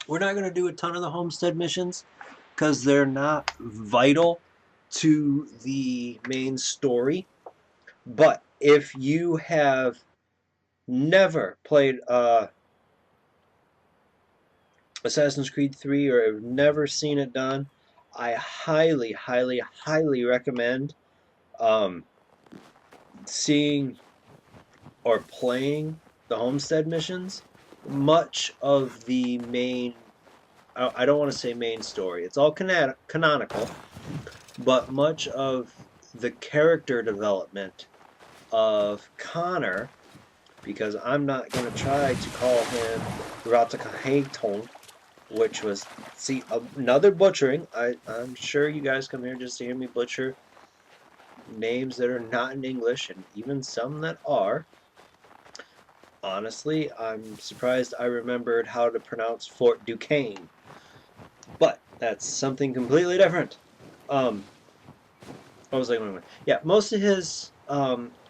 [SPEAKER 1] We're not going to do a ton of the homestead missions because they're not vital to the main story. But if you have never played Assassin's Creed 3 or have never seen it done, I highly, highly, highly recommend seeing or playing the homestead missions. Much of the main, I don't want to say main story, it's all canonical, but much of the character development of Connor, because I'm not going to try to call him Haytham, which was, see, another butchering. I'm sure you guys come here just to hear me butcher names that are not in English, and even some that are. Honestly, I'm surprised I remembered how to pronounce Fort Duquesne. But that's something completely different. What was I going to say? Yeah, most of his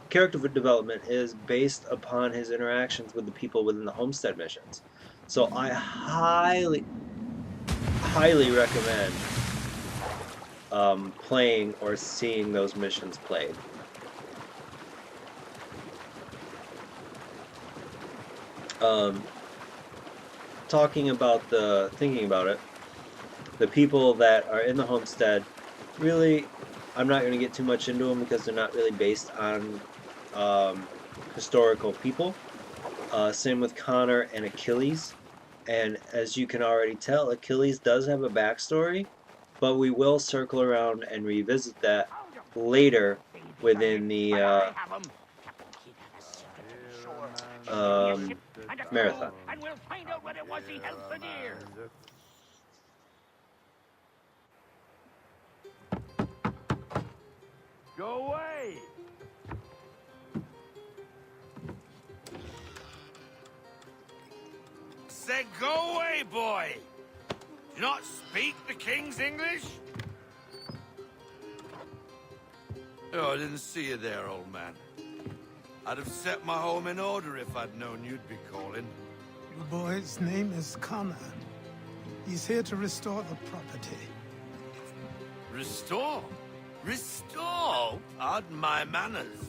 [SPEAKER 1] character development is based upon his interactions with the people within the homestead missions. So I highly, highly recommend playing or seeing those missions played. Thinking about it, the people that are in the homestead, really, I'm not going to get too much into them because they're not really based on historical people. Same with Connor and Achilles. And as you can already tell, Achilles does have a backstory, but we will circle around and revisit that later within the marathon.
[SPEAKER 10] And we'll find out what it was he held for dear.
[SPEAKER 11] Go away!
[SPEAKER 15] Said go away, boy! Do you not speak the King's English? Oh, I didn't see you there, old man. I'd have set my home in order if I'd known you'd be calling.
[SPEAKER 5] The boy's name is Connor. He's here to restore the property.
[SPEAKER 15] Restore? Restore? Pardon my manners.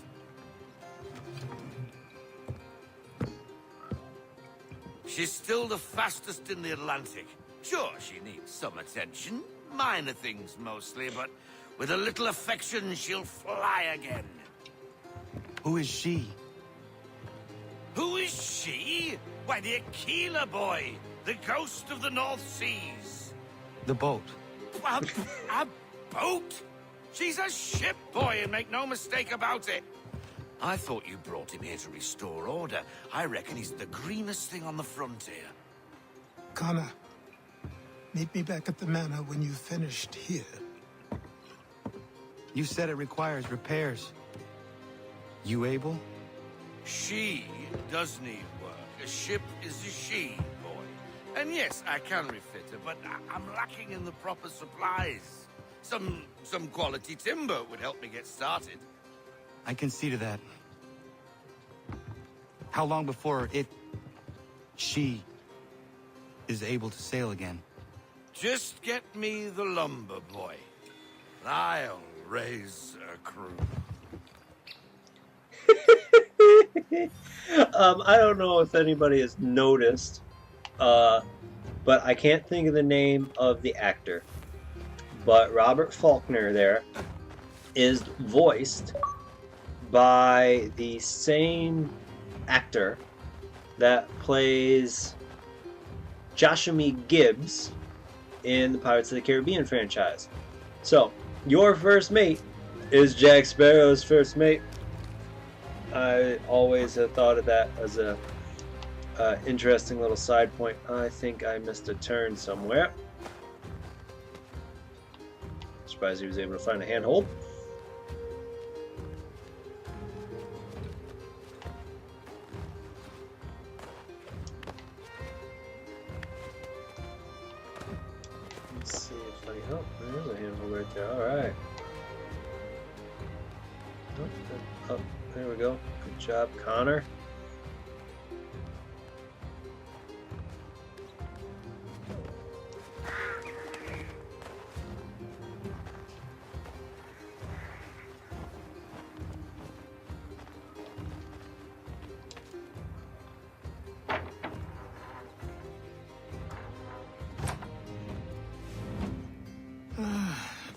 [SPEAKER 15] She's still the fastest in the Atlantic. Sure, she needs some attention. Minor things mostly, but with a little affection, she'll fly again.
[SPEAKER 2] Who is she?
[SPEAKER 15] Who is she? Why, the Aquila boy, the ghost of the North Seas.
[SPEAKER 2] The boat.
[SPEAKER 15] A boat? She's a ship boy, and make no mistake about it. I thought you brought him here to restore order. I reckon he's the greenest thing on the frontier.
[SPEAKER 5] Connor, meet me back at the manor when you've finished here.
[SPEAKER 2] You said it requires repairs. You able?
[SPEAKER 15] She does need work. A ship is a she, boy. And yes, I can refit her, but I'm lacking in the proper supplies. Some quality timber would help me get started.
[SPEAKER 2] I can see to that. How long before she is able to sail again?
[SPEAKER 15] Just get me the lumber, boy. I'll raise a crew.
[SPEAKER 1] I don't know if anybody has noticed, but I can't think of the name of the actor. But Robert Faulkner there is voiced by the same actor that plays Joshua Gibbs in the Pirates of the Caribbean franchise. So, your first mate is Jack Sparrow's first mate. I always have thought of that as a interesting little side point. I think I missed a turn somewhere. Surprised he was able to find a handhold. Let's see if I... Oh, there's a handhold right there. Alright. Oh, there we go. Good job, Connor.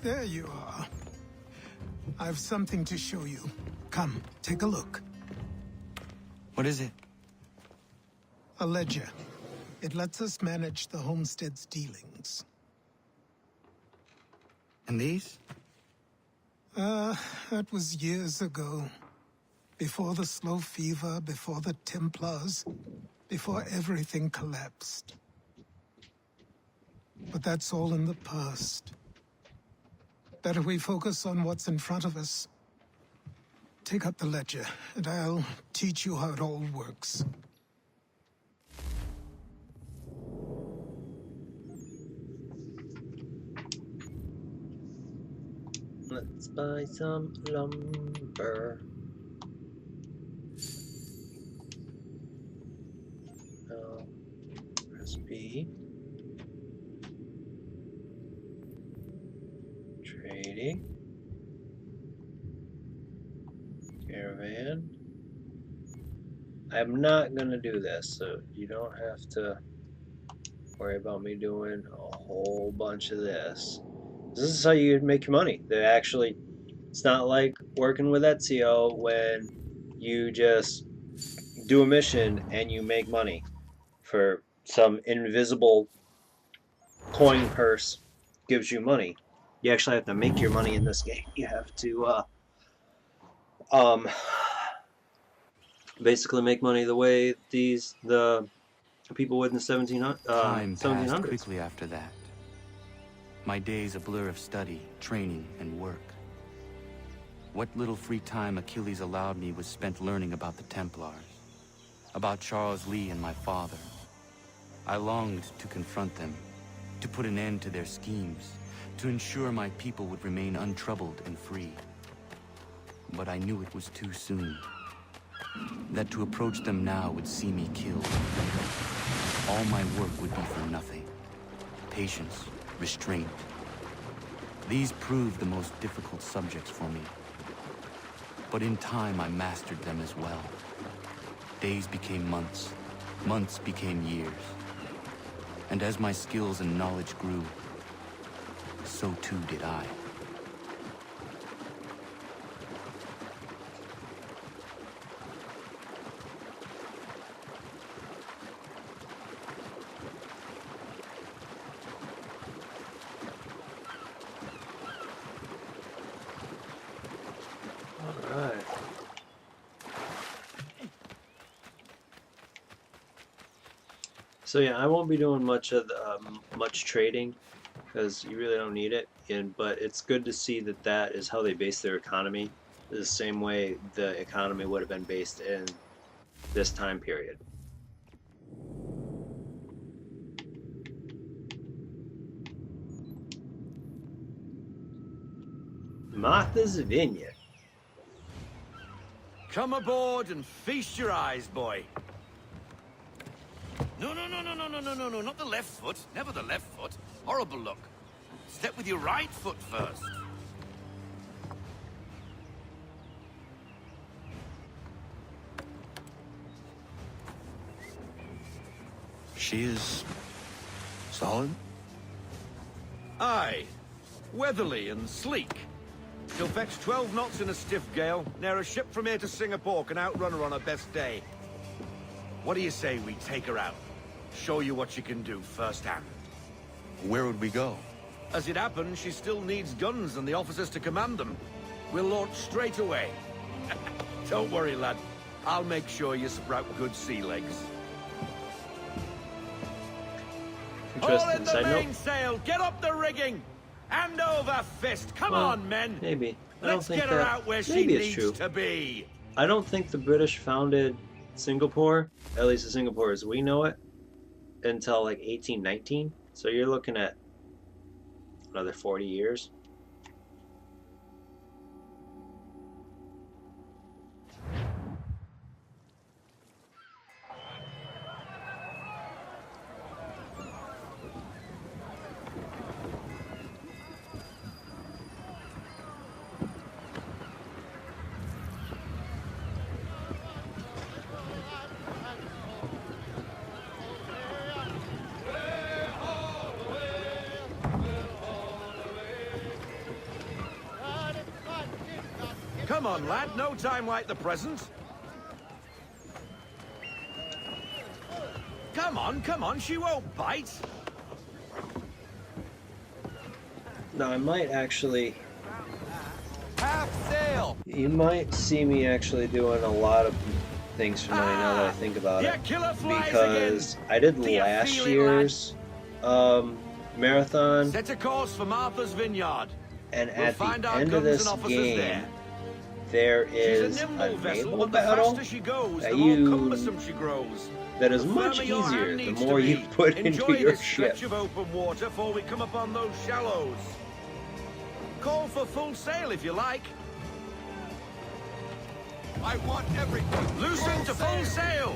[SPEAKER 5] There you are. I've something to show you. Come, take a look.
[SPEAKER 2] What is it?
[SPEAKER 5] A ledger. It lets us manage the homestead's dealings.
[SPEAKER 2] And these?
[SPEAKER 5] That was years ago. Before the slow fever, before the Templars, before everything collapsed. But that's all in the past. Better we focus on what's in front of us. Take up the ledger, and I'll teach you how it all works.
[SPEAKER 1] Let's buy some lumber. Press B. Trading. Caravan. I'm not gonna do this, so you don't have to worry about me doing a whole bunch of this. This is how you make your money. It's not like working with Ezio when you just do a mission and you make money for some invisible coin purse gives you money. You actually have to make your money in this game. You have to basically make money the way the people would in the 1700s.
[SPEAKER 2] Time passed quickly after that. My days a blur of study, training, and work. What little free time Achilles allowed me was spent learning about the Templars, about Charles Lee and my father. I longed to confront them, to put an end to their schemes, to ensure my people would remain untroubled and free. But I knew it was too soon. That to approach them now would see me killed. All my work would be for nothing. Patience, restraint. These proved the most difficult subjects for me. But in time I mastered them as well. Days became months, Months became years. And as my skills and knowledge grew, so too did I.
[SPEAKER 1] Alright. So yeah, I won't be doing much of the, much trading because you really don't need it. But it's good to see that that is how they base their economy, the same way the economy would have been based in this time period. Martha's Vineyard.
[SPEAKER 15] Come aboard and feast your eyes, boy. No, not the left foot. Never the left foot. Horrible look. Step with your right foot first.
[SPEAKER 2] She is solid?
[SPEAKER 16] Aye. Weatherly and sleek. She'll fetch 12 knots in a stiff gale, ne'er a ship from here to Singapore can outrun her on her best day. What do you say we take her out? Show you what she can do firsthand.
[SPEAKER 2] Where would we go?
[SPEAKER 16] As it happens, she still needs guns and the officers to command them. We'll launch straight away. Don't worry, lad. I'll make sure you sprout good sea legs. All in the mainsail! Get up the rigging! Hand over fist! Come on, men!
[SPEAKER 1] Maybe.
[SPEAKER 16] Let's get her out where she needs to be.
[SPEAKER 1] I don't think the British founded Singapore, at least in Singapore as we know it, until like 1819. So you're looking at another 40 years.
[SPEAKER 16] Come on, lad. No time like the present. Come on. She won't bite.
[SPEAKER 1] Now I might actually...
[SPEAKER 16] Half sail!
[SPEAKER 1] You might see me actually doing a lot of things for money now that I think about it. Because I did last year's marathon.
[SPEAKER 16] Set a course for Martha's Vineyard.
[SPEAKER 1] And at the end of this game, there is a naval battle that is much easier the more you put into your ship.
[SPEAKER 16] Stretch of open water before we come upon those shallows. Call for full sail if you like.
[SPEAKER 15] I want everything.
[SPEAKER 16] Loosen to full sail.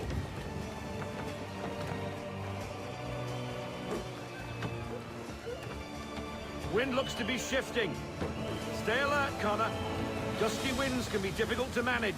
[SPEAKER 16] Wind looks to be shifting. Stay alert, Connor. Gusty winds can be difficult to manage.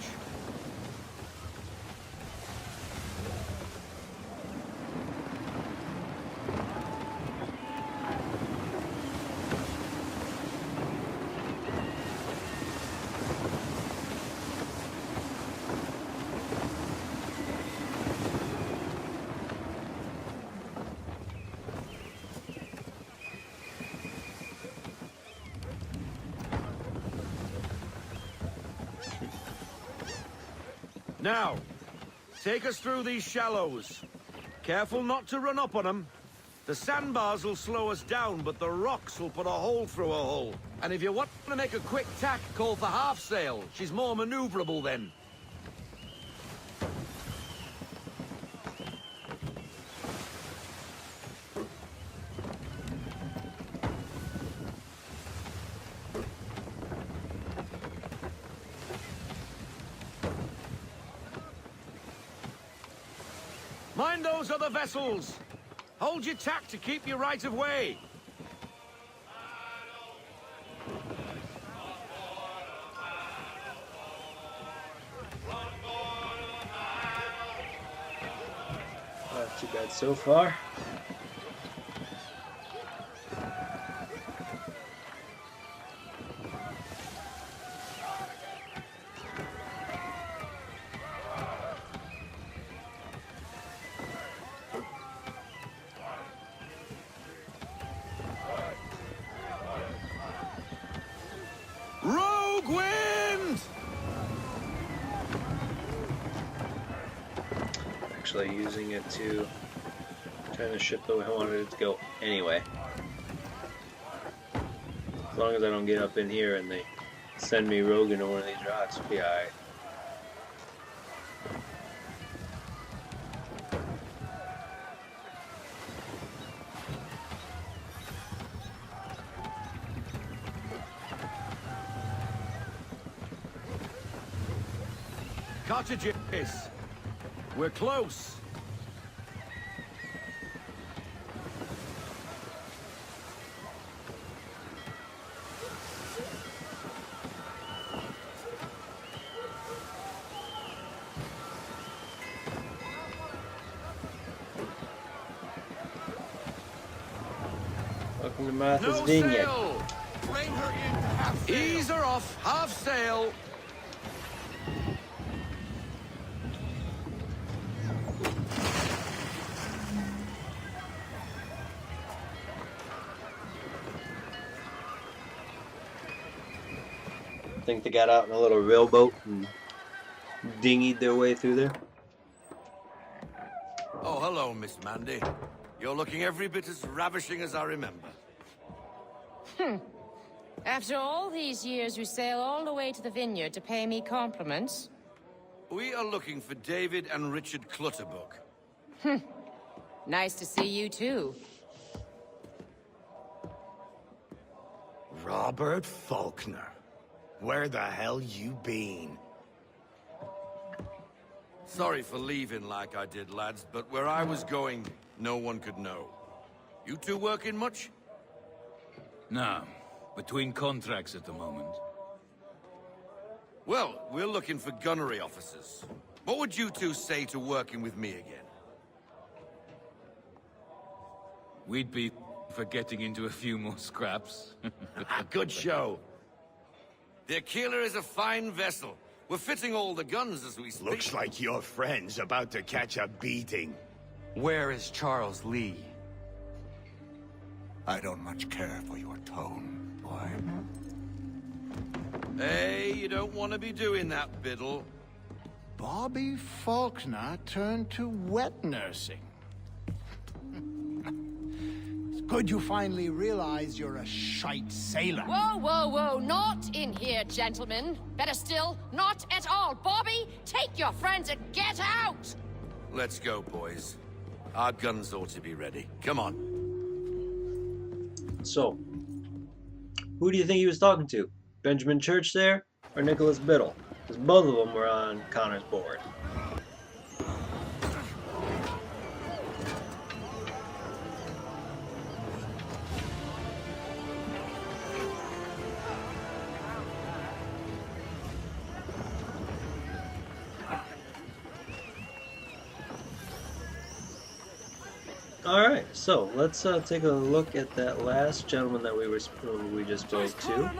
[SPEAKER 16] Now, take us through these shallows. Careful not to run up on them. The sandbars will slow us down, but the rocks will put a hole through a hull. And if you want to make a quick tack, call for half sail. She's more maneuverable then. Mind those other vessels! Hold your tack to keep your right of way!
[SPEAKER 1] Too bad so far.
[SPEAKER 16] Rogue wind!
[SPEAKER 1] Actually using it to turn the ship the way I wanted it to go anyway. As long as I don't get up in here and they send me rogue into one of these rocks, we'll be alright.
[SPEAKER 16] Cottages. We're close.
[SPEAKER 1] Welcome to Martha's
[SPEAKER 16] No
[SPEAKER 1] Vineyard.
[SPEAKER 16] sail!
[SPEAKER 15] Rein her in to half sail.
[SPEAKER 16] Ease her off, half sail.
[SPEAKER 1] I think they got out in a little rowboat and dinghied their way through there.
[SPEAKER 15] Oh, hello, Miss Mandy. You're looking every bit as ravishing as I remember.
[SPEAKER 17] After all these years, you sail all the way to the vineyard to pay me compliments?
[SPEAKER 15] We are looking for David and Richard Clutterbuck.
[SPEAKER 17] Nice to see you, too.
[SPEAKER 9] Robert Faulkner. Where the hell you been?
[SPEAKER 15] Sorry for leaving like I did, lads, but where I was going, no one could know. You two working much?
[SPEAKER 11] No. Between contracts at the moment.
[SPEAKER 15] Well, we're looking for gunnery officers. What would you two say to working with me again?
[SPEAKER 11] We'd be for getting into a few more scraps.
[SPEAKER 16] Good show.
[SPEAKER 15] The Aquila is a fine vessel. We're fitting all the guns as we speak.
[SPEAKER 9] Looks like your friend's about to catch a beating.
[SPEAKER 2] Where is Charles Lee?
[SPEAKER 9] I don't much care for your tone, boy.
[SPEAKER 15] Hey, you don't want to be doing that, Biddle.
[SPEAKER 18] Bobby Faulkner turned to wet nursing. It's good you finally realize you're a shite sailor.
[SPEAKER 17] Whoa, whoa, whoa, not in here, gentlemen. Better still, not at all. Bobby, take your friends and get out!
[SPEAKER 15] Let's go, boys. Our guns ought to be ready. Come on.
[SPEAKER 1] So, who do you think he was talking to? Benjamin Church there, or Nicholas Biddle? Because both of them were on Connor's board. Alright, so let's take a look at that last gentleman that we just spoke to,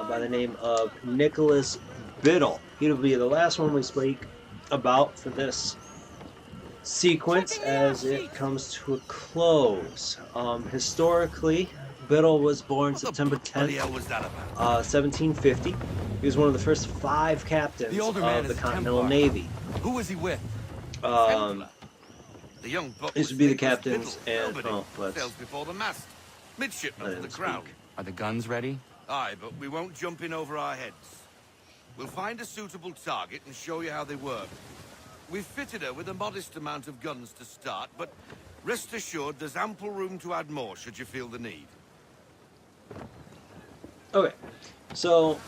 [SPEAKER 1] by the name of Nicholas Biddle. He'll be the last one we speak about for this sequence as it comes to a close. Historically, Biddle was born September 10th, 1750. He was one of the first 5 captains of the Continental Navy.
[SPEAKER 2] Who was he with?
[SPEAKER 15] The young buck
[SPEAKER 1] These would be the captains and
[SPEAKER 15] sails before the mast. Midshipman of the crown.
[SPEAKER 2] Are the guns ready?
[SPEAKER 15] Aye, but we won't jump in over our heads. We'll find a suitable target and show you how they work. We've fitted her with a modest amount of guns to start, but rest assured there's ample room to add more should you feel the need.
[SPEAKER 1] Okay, so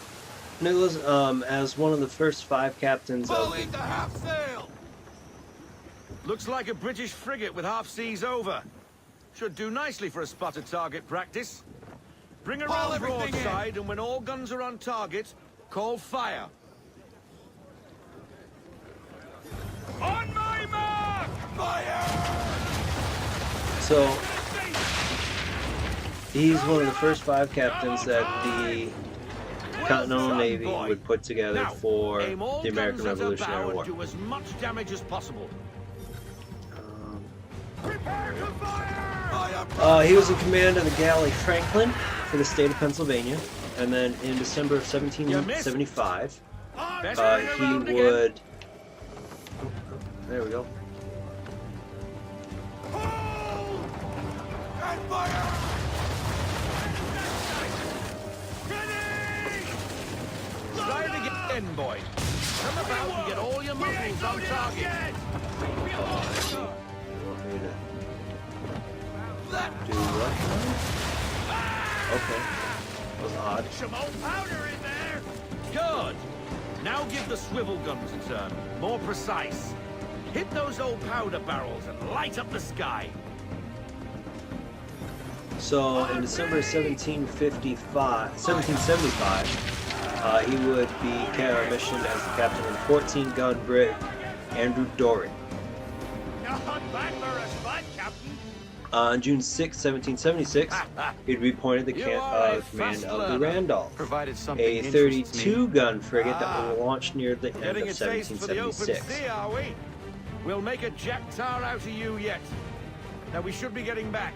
[SPEAKER 1] Nicholas, as one of the first 5 captains of
[SPEAKER 15] Fully to half sail!
[SPEAKER 16] Looks like a British frigate with half seas over. Should do nicely for a spotted target practice. Bring her around broadside, and when all guns are on target, call fire.
[SPEAKER 7] On my mark!
[SPEAKER 15] Fire!
[SPEAKER 1] So he's one of the first 5 captains that the Continental Navy would put together for the American Revolutionary War.
[SPEAKER 16] Do as much damage as possible.
[SPEAKER 1] He was in command of the galley Franklin for the state of Pennsylvania, and then in December of 1775, he would. There we go.
[SPEAKER 16] Try it again, boy. Come about and get all your muscles on target.
[SPEAKER 1] Do what? Okay. That was odd.
[SPEAKER 16] Some old powder in there. Good. Now give the swivel guns a turn. More precise. Hit those old powder barrels and light up the sky.
[SPEAKER 1] So in December 1775, he would be commissioned as the captain of the 14-gun brig Andrew Dory. On June 6, 1776, he'd be appointed the command of the Randolph, a 32-gun frigate that was launched near the end of 1776.
[SPEAKER 16] We'll make a jack tar out of you yet. Now we should be getting back.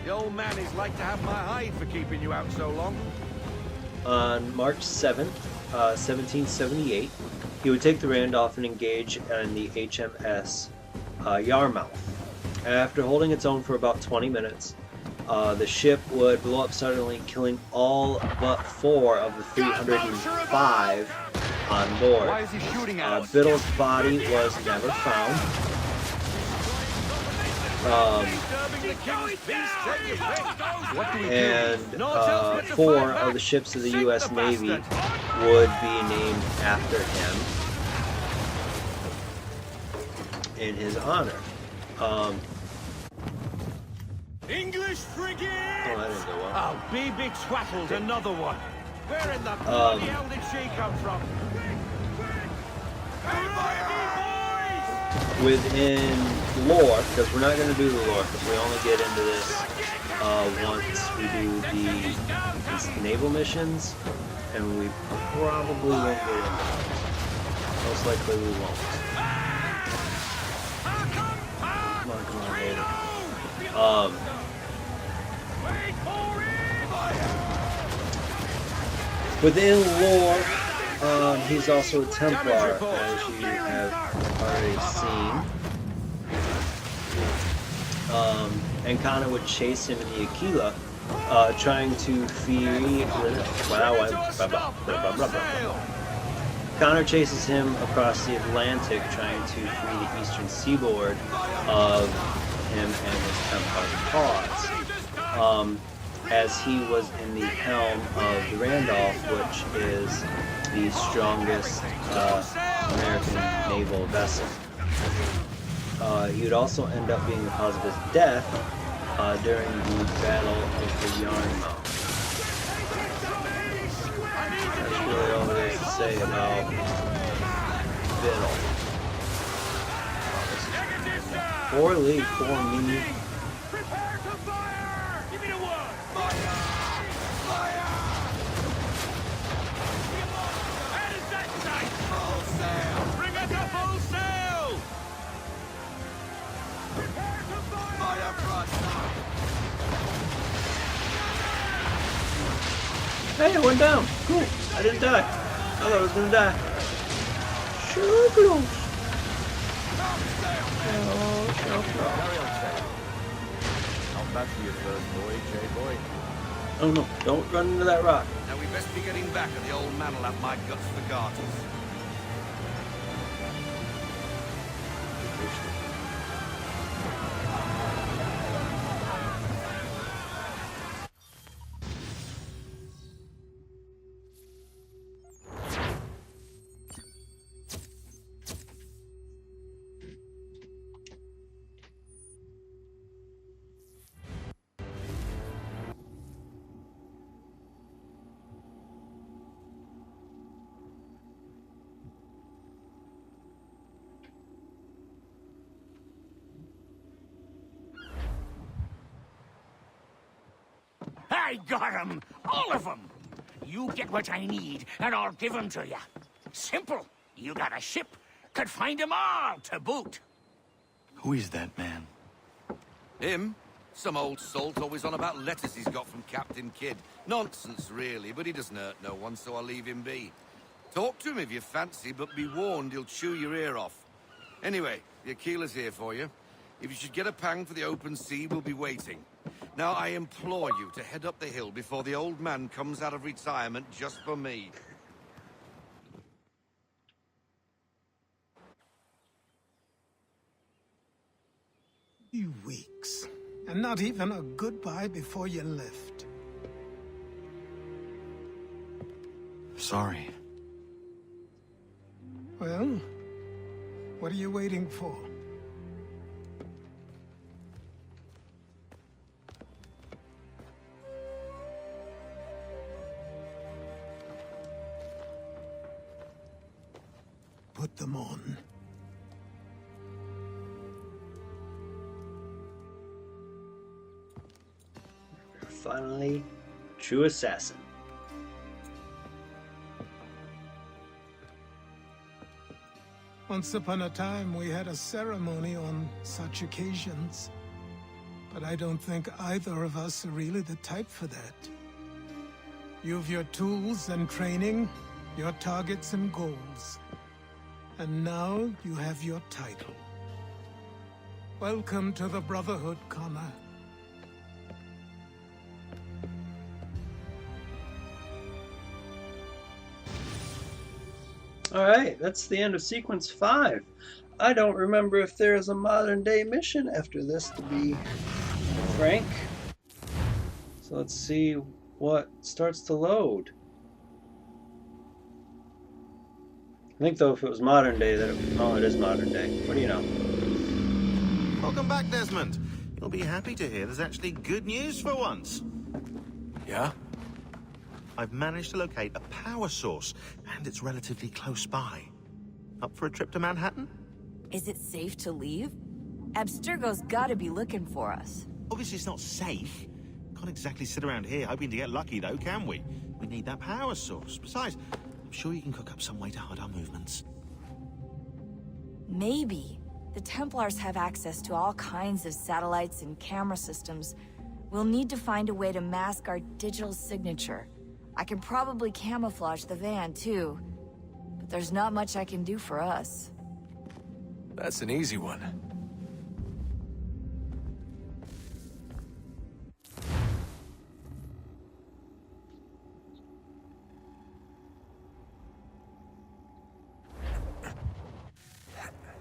[SPEAKER 16] The old man is like to have my hide for keeping you out so long.
[SPEAKER 1] On March 7th, 1778, he would take the Randolph and engage in the HMS Yarmouth. After holding its own for about 20 minutes, the ship would blow up suddenly, killing all but 4 of the 305 on board.
[SPEAKER 2] Why is he shooting at us?
[SPEAKER 1] Biddle's body was never found. And 4 of the ships of the U.S. Navy would be named after him in his honor.
[SPEAKER 16] English frigate!
[SPEAKER 1] Oh, that didn't go well.
[SPEAKER 16] Oh, be big twaddled, another one. Where in the bloody hell did she come from?
[SPEAKER 1] Within lore, because we're not going to do the lore, because we only get into this once we do the naval missions, and we probably won't get into those. Most likely we won't. Come on, later. Within lore, he's also a Templar, as you have already seen. And Connor would chase him in the Aquila, trying to free. Connor chases him across the Atlantic, trying to free the eastern seaboard of him and his Templar cause. As he was in the helm of the Randolph, which is the strongest American naval vessel. He would also end up being the cause of his death during the Battle of the Yarmouth. That's really all there is to say about Biddle. Poorly for me. Hey, I went down. Cool. I didn't die. I thought I was gonna die. So close.
[SPEAKER 16] Not bad for your first voyage, eh, boy?
[SPEAKER 1] Oh no, don't run into that rock.
[SPEAKER 16] Now we best be getting back, or the old man will have my guts for garters.
[SPEAKER 19] I got 'em! All of 'em! You get what I need, and I'll give 'em to you. Simple. You got a ship, could find 'em all to boot.
[SPEAKER 2] Who is that man?
[SPEAKER 15] Him? Some old salt always on about letters he's got from Captain Kidd. Nonsense, really, but he doesn't hurt no one, so I'll leave him be. Talk to him if you fancy, but be warned he'll chew your ear off. Anyway, the Aquila's here for you. If you should get a pang for the open sea, we'll be waiting. Now, I implore you to head up the hill before the old man comes out of retirement just for me.
[SPEAKER 5] You weeks. And not even a goodbye before you left.
[SPEAKER 2] Sorry.
[SPEAKER 5] Well, what are you waiting for? Put them on.
[SPEAKER 1] Finally, true assassin.
[SPEAKER 5] Once upon a time, we had a ceremony on such occasions. But I don't think either of us are really the type for that. You've your tools and training, your targets and goals. And now you have your title. Welcome to the Brotherhood, Connor.
[SPEAKER 1] Alright, that's the end of sequence 5. I don't remember if there is a modern day mission after this, to be frank. So let's see what starts to load. I think though if it was modern day that it is modern day. What do you know?
[SPEAKER 20] Welcome back, Desmond. You'll be happy to hear there's actually good news for once.
[SPEAKER 3] Yeah?
[SPEAKER 20] I've managed to locate a power source, and it's relatively close by. Up for a trip to Manhattan?
[SPEAKER 21] Is it safe to leave? Abstergo's gotta be looking for us.
[SPEAKER 20] Obviously it's not safe. Can't exactly sit around here hoping to get lucky though, can we? We need that power source. Besides, I'm sure you can cook up some way to hide our movements.
[SPEAKER 21] Maybe. The Templars have access to all kinds of satellites and camera systems. We'll need to find a way to mask our digital signature. I can probably camouflage the van, too. But there's not much I can do for us.
[SPEAKER 3] That's an easy one.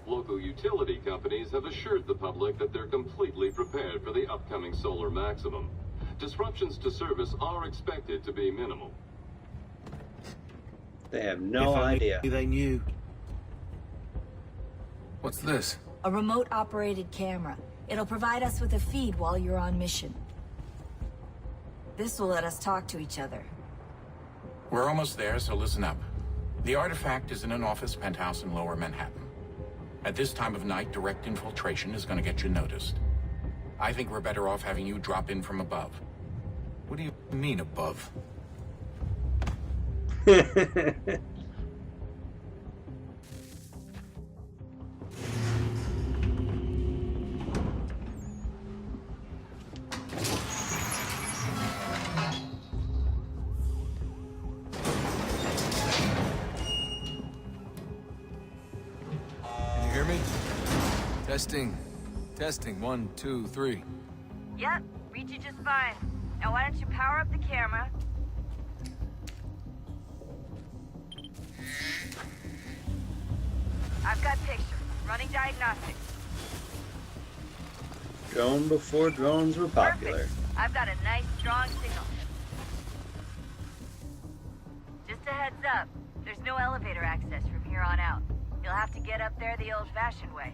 [SPEAKER 13] Local utility companies have assured the public that they're completely prepared for the upcoming solar maximum. Disruptions to service are expected to be minimal.
[SPEAKER 1] They have no idea.
[SPEAKER 20] They knew.
[SPEAKER 3] What's this?
[SPEAKER 21] A remote-operated camera. It'll provide us with a feed while you're on mission. This will let us talk to each other.
[SPEAKER 22] We're almost there, so listen up. The artifact is in an office penthouse in Lower Manhattan. At this time of night, direct infiltration is going to get you noticed. I think we're better off having you drop in from above. What do you mean, above?
[SPEAKER 3] Can you hear me? Testing. Testing. 1, 2, 3.
[SPEAKER 21] Yep, read you just fine. Now why don't you power up the camera? I've got pictures. Running diagnostics.
[SPEAKER 1] Drone before drones were popular.
[SPEAKER 21] Perfect. I've got a nice, strong signal. Just a heads up, there's no elevator access from here on out. You'll have to get up there the old-fashioned way.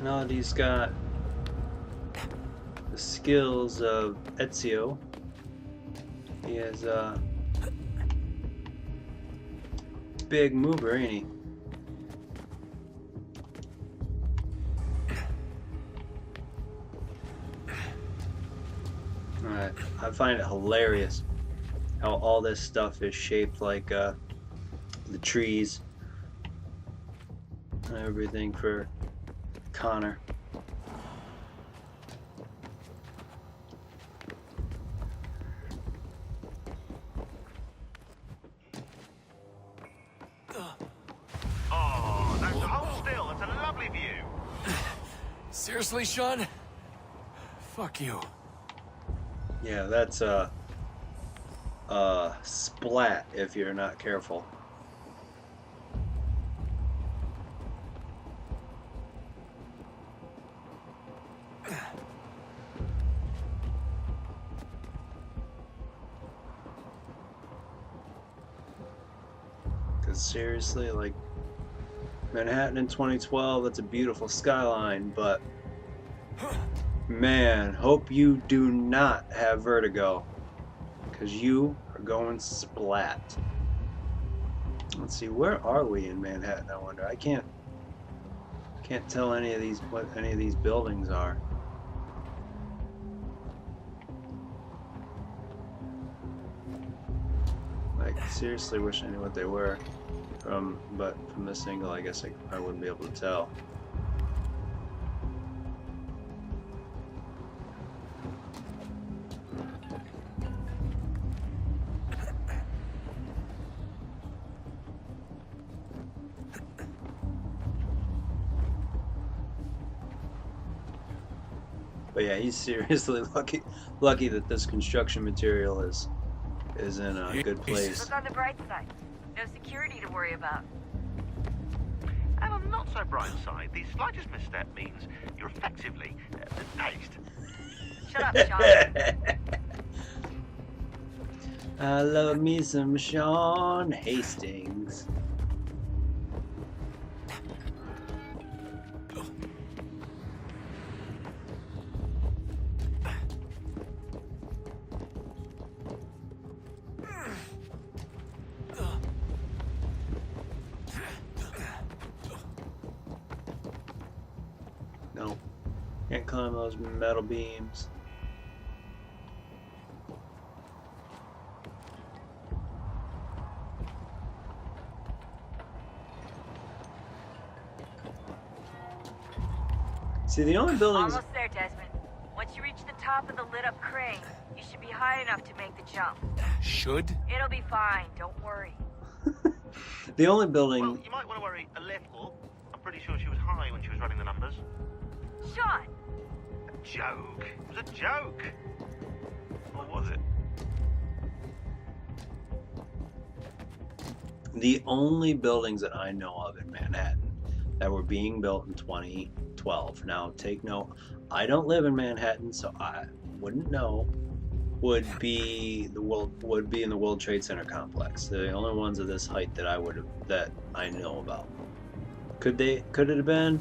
[SPEAKER 1] Melody's got the skills of Ezio. He is a big mover, ain't he? Alright, I find it hilarious how all this stuff is shaped like the trees and everything for Connor.
[SPEAKER 20] Oh, that's hold still. It's a lovely view.
[SPEAKER 3] Seriously, Sean? Fuck you.
[SPEAKER 1] Yeah, that's a splat if you're not careful. Cause seriously, like Manhattan in 2012, that's a beautiful skyline, but man, hope you do not have vertigo, because you are going splat. Let's see, where are we in Manhattan? I wonder. I can't tell any of these what any of these buildings are. Like, seriously, wish I knew what they were. But from this angle, I guess I wouldn't be able to tell. But yeah, he's seriously lucky that this construction material is in a good place.
[SPEAKER 21] Look on the bright side. No security to worry about.
[SPEAKER 20] And on the not so bright side, the slightest misstep means you're effectively paced.
[SPEAKER 21] Shut up, Sean.
[SPEAKER 1] I love me some Sean Hastings. No, can't climb those metal beams. See, the only buildings...
[SPEAKER 21] Almost there, Desmond. Once you reach the top of the lit-up crane, you should be high enough to make the jump.
[SPEAKER 3] Should?
[SPEAKER 21] It'll be fine, don't worry.
[SPEAKER 1] The only building...
[SPEAKER 20] Well, you might want to worry a little. I'm pretty sure she was high when she was running the numbers.
[SPEAKER 21] Sean!
[SPEAKER 20] A joke. It was a joke. Or was it?
[SPEAKER 1] The only buildings that I know of in Manhattan that were being built in 2012. Now, take note, I don't live in Manhattan, so I wouldn't know. Would be in the World Trade Center complex. They're the only ones of this height that I know about. Could it have been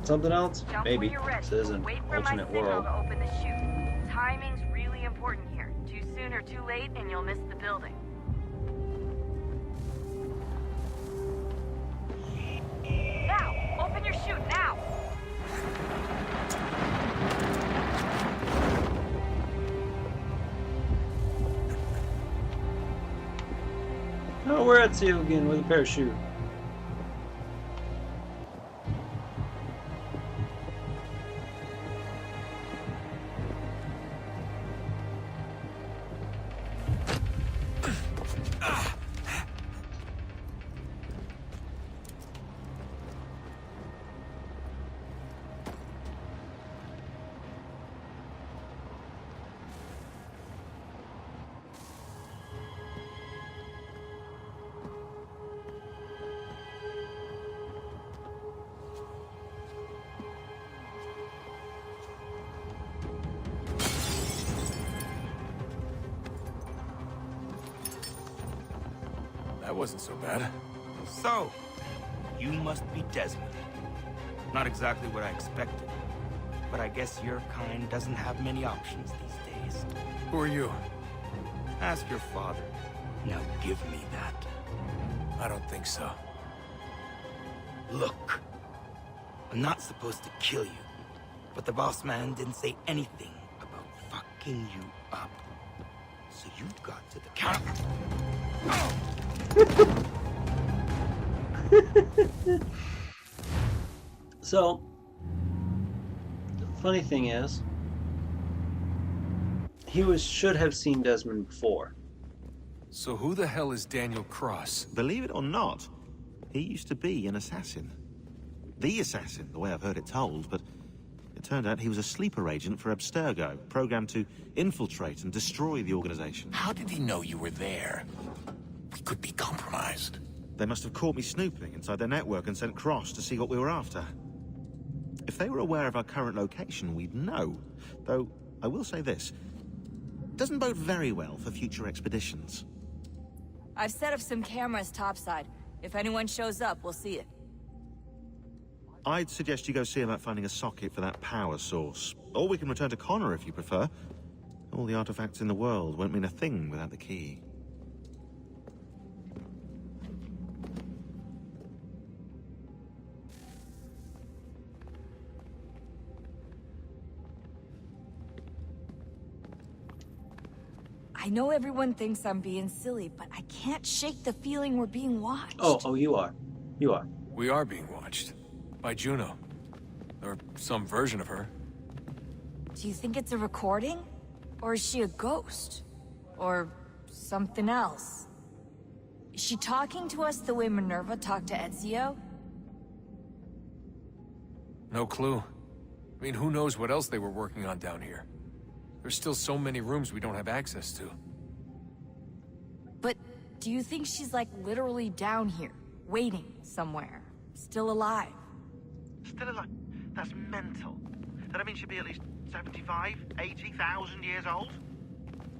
[SPEAKER 1] something else?
[SPEAKER 21] Jump
[SPEAKER 1] Maybe.
[SPEAKER 21] when you're ready.
[SPEAKER 1] This is an
[SPEAKER 21] Wait for
[SPEAKER 1] alternate
[SPEAKER 21] my signal
[SPEAKER 1] world.
[SPEAKER 21] to open the chute. Timing's really important here. Too soon or too late, and you'll miss the building. Now! Open your chute, now!
[SPEAKER 1] Oh, we're at sea again with a parachute.
[SPEAKER 3] That wasn't so bad.
[SPEAKER 14] So, you must be Desmond. Not exactly what I expected. but I guess your kind doesn't have many options these days.
[SPEAKER 3] Who are you?
[SPEAKER 14] Ask your father. Now give me that.
[SPEAKER 3] I don't think so.
[SPEAKER 14] Look, I'm not supposed to kill you, but the boss man didn't say anything about fucking you up. So you got to the counter.
[SPEAKER 1] So, the funny thing is, he should have seen Desmond before.
[SPEAKER 3] So who the hell is Daniel Cross?
[SPEAKER 20] Believe it or not, he used to be an assassin. The assassin, the way I've heard it told, but it turned out he was a sleeper agent for Abstergo, programmed to infiltrate and destroy the organization.
[SPEAKER 22] How did he know you were there? We could be compromised.
[SPEAKER 20] They must have caught me snooping inside their network and sent Cross to see what we were after. If they were aware of our current location, we'd know. Though, I will say this. Doesn't bode very well for future expeditions.
[SPEAKER 21] I've set up some cameras topside. If anyone shows up, we'll see it.
[SPEAKER 20] I'd suggest you go see about finding a socket for that power source. Or we can return to Connor if you prefer. All the artifacts in the world won't mean a thing without the key.
[SPEAKER 21] I know everyone thinks I'm being silly, but I can't shake the feeling we're being watched.
[SPEAKER 1] Oh, you are. You are.
[SPEAKER 3] We are being watched. By Juno. Or some version of her.
[SPEAKER 21] Do you think it's a recording? Or is she a ghost? Or something else? Is she talking to us the way Minerva talked to Ezio?
[SPEAKER 3] No clue. I mean, who knows what else they were working on down here? There's still so many rooms we don't have access to.
[SPEAKER 21] But do you think she's like literally down here, waiting somewhere, still alive?
[SPEAKER 20] Still alive? That's mental. That means she'd be at least 75, 80,000 years old?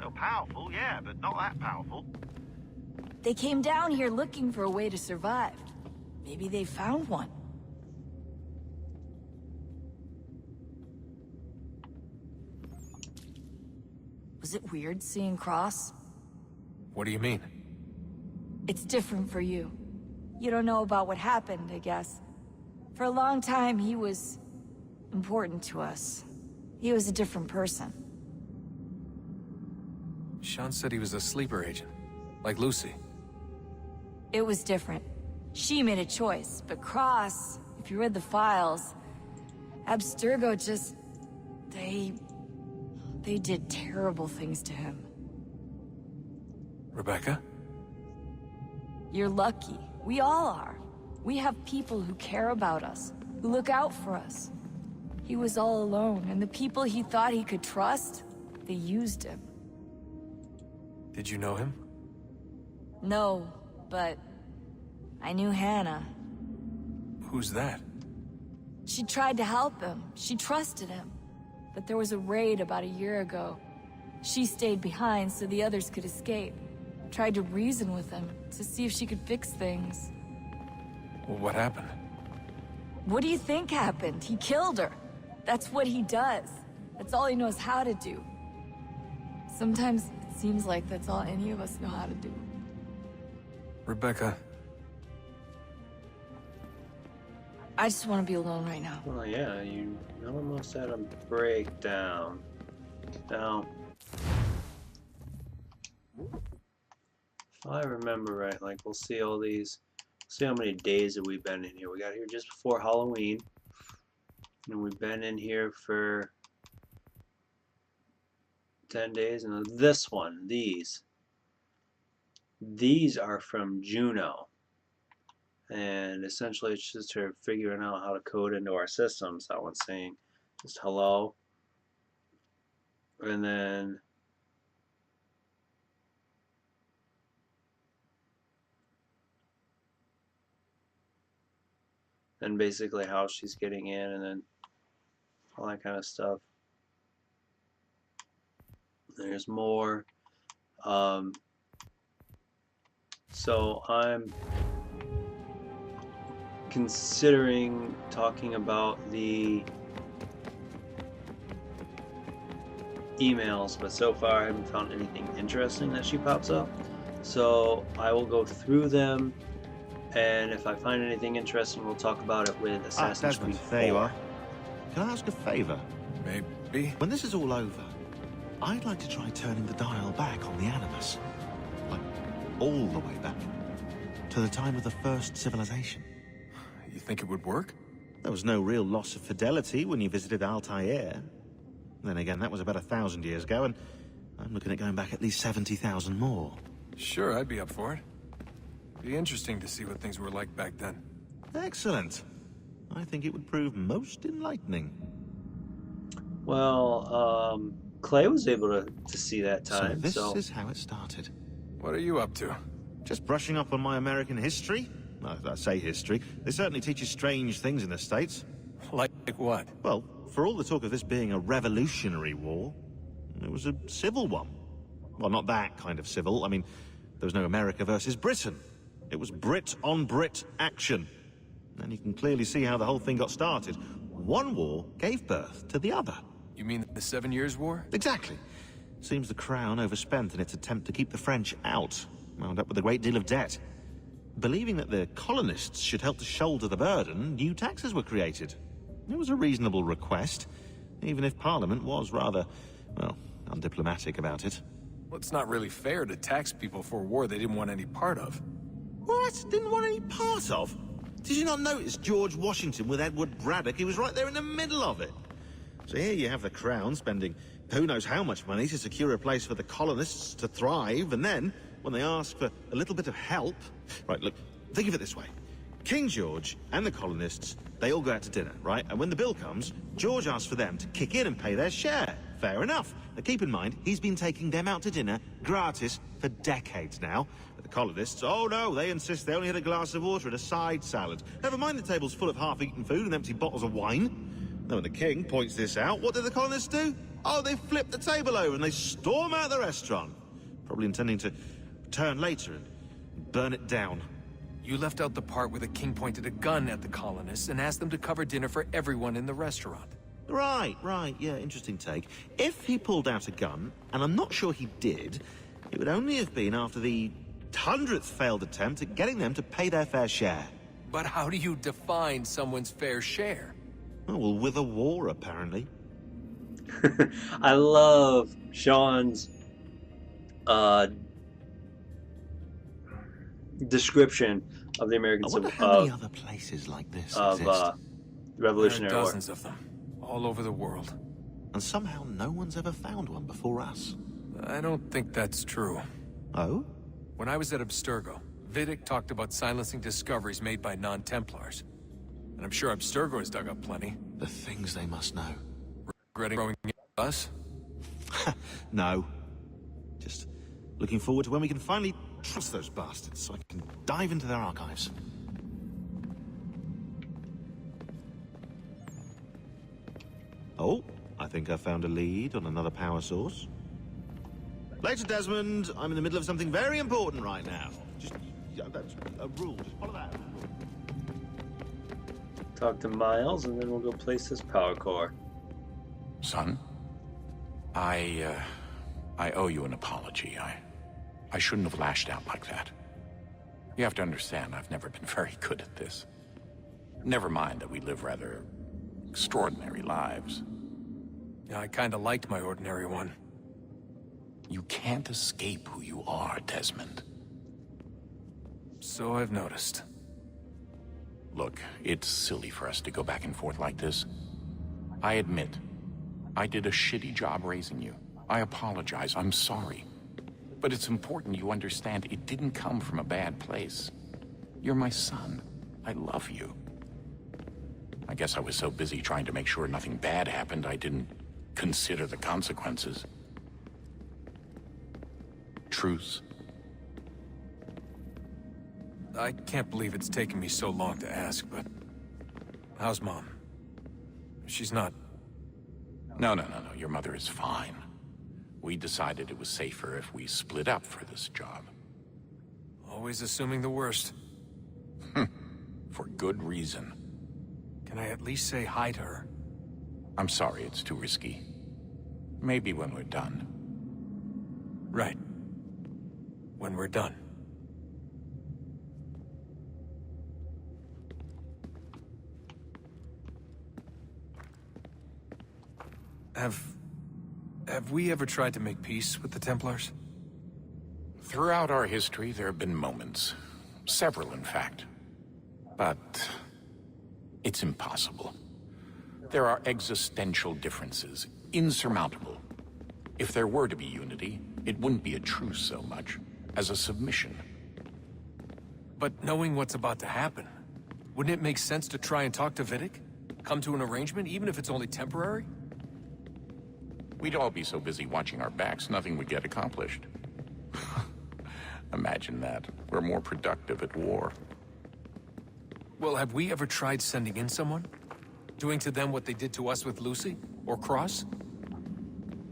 [SPEAKER 20] Oh, powerful, yeah, but not that powerful.
[SPEAKER 21] They came down here looking for a way to survive. Maybe they found one. Was it weird seeing Cross?
[SPEAKER 3] What do you mean?
[SPEAKER 21] It's different for you. You don't know about what happened, I guess. For a long time, he was important to us. He was a different person.
[SPEAKER 3] Sean said he was a sleeper agent, like Lucy.
[SPEAKER 21] It was different. She made a choice, but Cross, if you read the files, Abstergo just... They did terrible things to him.
[SPEAKER 3] Rebecca?
[SPEAKER 21] You're lucky. We all are. We have people who care about us, who look out for us. He was all alone, and the people he thought he could trust, they used him.
[SPEAKER 3] Did you know him?
[SPEAKER 21] No, but I knew Hannah.
[SPEAKER 3] Who's that?
[SPEAKER 21] She tried to help him. She trusted him. But there was a raid about a year ago. She stayed behind so the others could escape. Tried to reason with him, to see if she could fix things.
[SPEAKER 3] Well, what happened?
[SPEAKER 21] What do you think happened? He killed her. That's what he does. That's all he knows how to do. Sometimes it seems like that's all any of us know how to do.
[SPEAKER 3] Rebecca.
[SPEAKER 21] I just want to be alone right now.
[SPEAKER 1] Well, yeah, you almost had a breakdown. Now, if I remember right, like, we'll see all these, see how many days that we've been in here. We got here just before Halloween, and we've been in here for 10 days, and this one, these are from Juno. And essentially it's just her figuring out how to code into our systems. That one's saying just hello. And then basically how she's getting in, and then all that kind of stuff. There's more. So I'm considering talking about the emails, but so far I haven't found anything interesting that she pops up. So I will go through them, and if I find anything interesting, we'll talk about it with Assassin's Creed 4.
[SPEAKER 20] There you are. Can I ask a favor?
[SPEAKER 3] Maybe.
[SPEAKER 20] When this is all over, I'd like to try turning the dial back on the Animus. Like, all the way back. To the time of the first civilization.
[SPEAKER 3] You think it would work?
[SPEAKER 20] There was no real loss of fidelity when you visited Altair. Then again, that was about 1,000 years ago, and I'm looking at going back at least 70,000 more.
[SPEAKER 3] Sure, I'd be up for it. Be interesting to see what things were like back then.
[SPEAKER 20] Excellent. I think it would prove most enlightening.
[SPEAKER 1] Well, Clay was able to see that time,
[SPEAKER 20] so this is how it started.
[SPEAKER 3] What are you up to?
[SPEAKER 20] Just brushing up on my American history. Well, I say history. They certainly teach you strange things in the States.
[SPEAKER 3] Like what?
[SPEAKER 20] Well, for all the talk of this being a revolutionary war, it was a civil one. Well, not that kind of civil. I mean, there was no America versus Britain. It was Brit on Brit action. And you can clearly see how the whole thing got started. One war gave birth to the other.
[SPEAKER 3] You mean the 7 Years' War?
[SPEAKER 20] Exactly. Seems the Crown overspent in its attempt to keep the French out. Wound up with a great deal of debt. Believing that the colonists should help to shoulder the burden, new taxes were created. It was a reasonable request, even if Parliament was rather, well, undiplomatic about it.
[SPEAKER 3] Well, it's not really fair to tax people for a war they didn't want any part of.
[SPEAKER 20] What? Didn't want any part of? Did you not notice George Washington with Edward Braddock? He was right there in the middle of it. So here you have the Crown spending who knows how much money to secure a place for the colonists to thrive, and then, when they ask for a little bit of help... Right, look, think of it this way. King George and the colonists, they all go out to dinner, right? And when the bill comes, George asks for them to kick in and pay their share. Fair enough. Now keep in mind, he's been taking them out to dinner gratis for decades now. But the colonists, oh no, they insist they only had a glass of water and a side salad. Never mind the table's full of half-eaten food and empty bottles of wine. Then when the king points this out, what do the colonists do? Oh, they flip the table over and they storm out the restaurant. Probably intending to return later and burn it down.
[SPEAKER 3] You left out the part where the king pointed a gun at the colonists and asked them to cover dinner for everyone in the restaurant.
[SPEAKER 20] Right, yeah, interesting take. If he pulled out a gun, and I'm not sure he did, it would only have been after the 100th failed attempt at getting them to pay their fair share.
[SPEAKER 3] But how do you define someone's fair share?
[SPEAKER 20] Oh, well, with a war, apparently.
[SPEAKER 1] I love Sean's description of the American Civil War.
[SPEAKER 20] How many other places like this exist?
[SPEAKER 1] Revolutionary
[SPEAKER 3] There are
[SPEAKER 1] War.
[SPEAKER 3] dozens of them, all over the world.
[SPEAKER 20] And somehow no one's ever found one before us.
[SPEAKER 3] I don't think that's true.
[SPEAKER 20] Oh?
[SPEAKER 3] When I was at Abstergo, Vidic talked about silencing discoveries made by non-Templars. And I'm sure Abstergo has dug up plenty.
[SPEAKER 20] The things they must know.
[SPEAKER 3] Regretting throwing us?
[SPEAKER 20] No. Just looking forward to when we can finally trust those bastards so I can dive into their archives. Oh, I think I found a lead on another power source. Later, Desmond. I'm in the middle of something very important right now. Just, that's a rule. Just follow that.
[SPEAKER 1] Talk to Miles, and then we'll go place this power core.
[SPEAKER 22] Son, I owe you an apology. I shouldn't have lashed out like that. You have to understand, I've never been very good at this. Never mind that we live rather extraordinary lives.
[SPEAKER 3] Yeah, I kinda liked my ordinary one.
[SPEAKER 22] You can't escape who you are, Desmond.
[SPEAKER 3] So I've noticed.
[SPEAKER 22] Look, it's silly for us to go back and forth like this. I admit, I did a shitty job raising you. I apologize, I'm sorry. But it's important you understand it didn't come from a bad place. You're my son. I love you. I guess I was so busy trying to make sure nothing bad happened, I didn't consider the consequences. Truce.
[SPEAKER 3] I can't believe it's taken me so long to ask, but... how's Mom? She's not...
[SPEAKER 22] No. Your mother is fine. We decided it was safer if we split up for this job.
[SPEAKER 3] Always assuming the worst.
[SPEAKER 22] For good reason.
[SPEAKER 3] Can I at least say hi to her?
[SPEAKER 22] I'm sorry, it's too risky. Maybe when we're done.
[SPEAKER 3] Right. When we're done. Have we ever tried to make peace with the Templars?
[SPEAKER 22] Throughout our history, there have been moments. Several, in fact. But it's impossible. There are existential differences, insurmountable. If there were to be unity, it wouldn't be a truce so much as a submission.
[SPEAKER 3] But knowing what's about to happen, wouldn't it make sense to try and talk to Vidic? Come to an arrangement, even if it's only temporary?
[SPEAKER 22] We'd all be so busy watching our backs, nothing would get accomplished. Imagine that. We're more productive at war.
[SPEAKER 3] Well, have we ever tried sending in someone? Doing to them what they did to us with Lucy? Or Cross?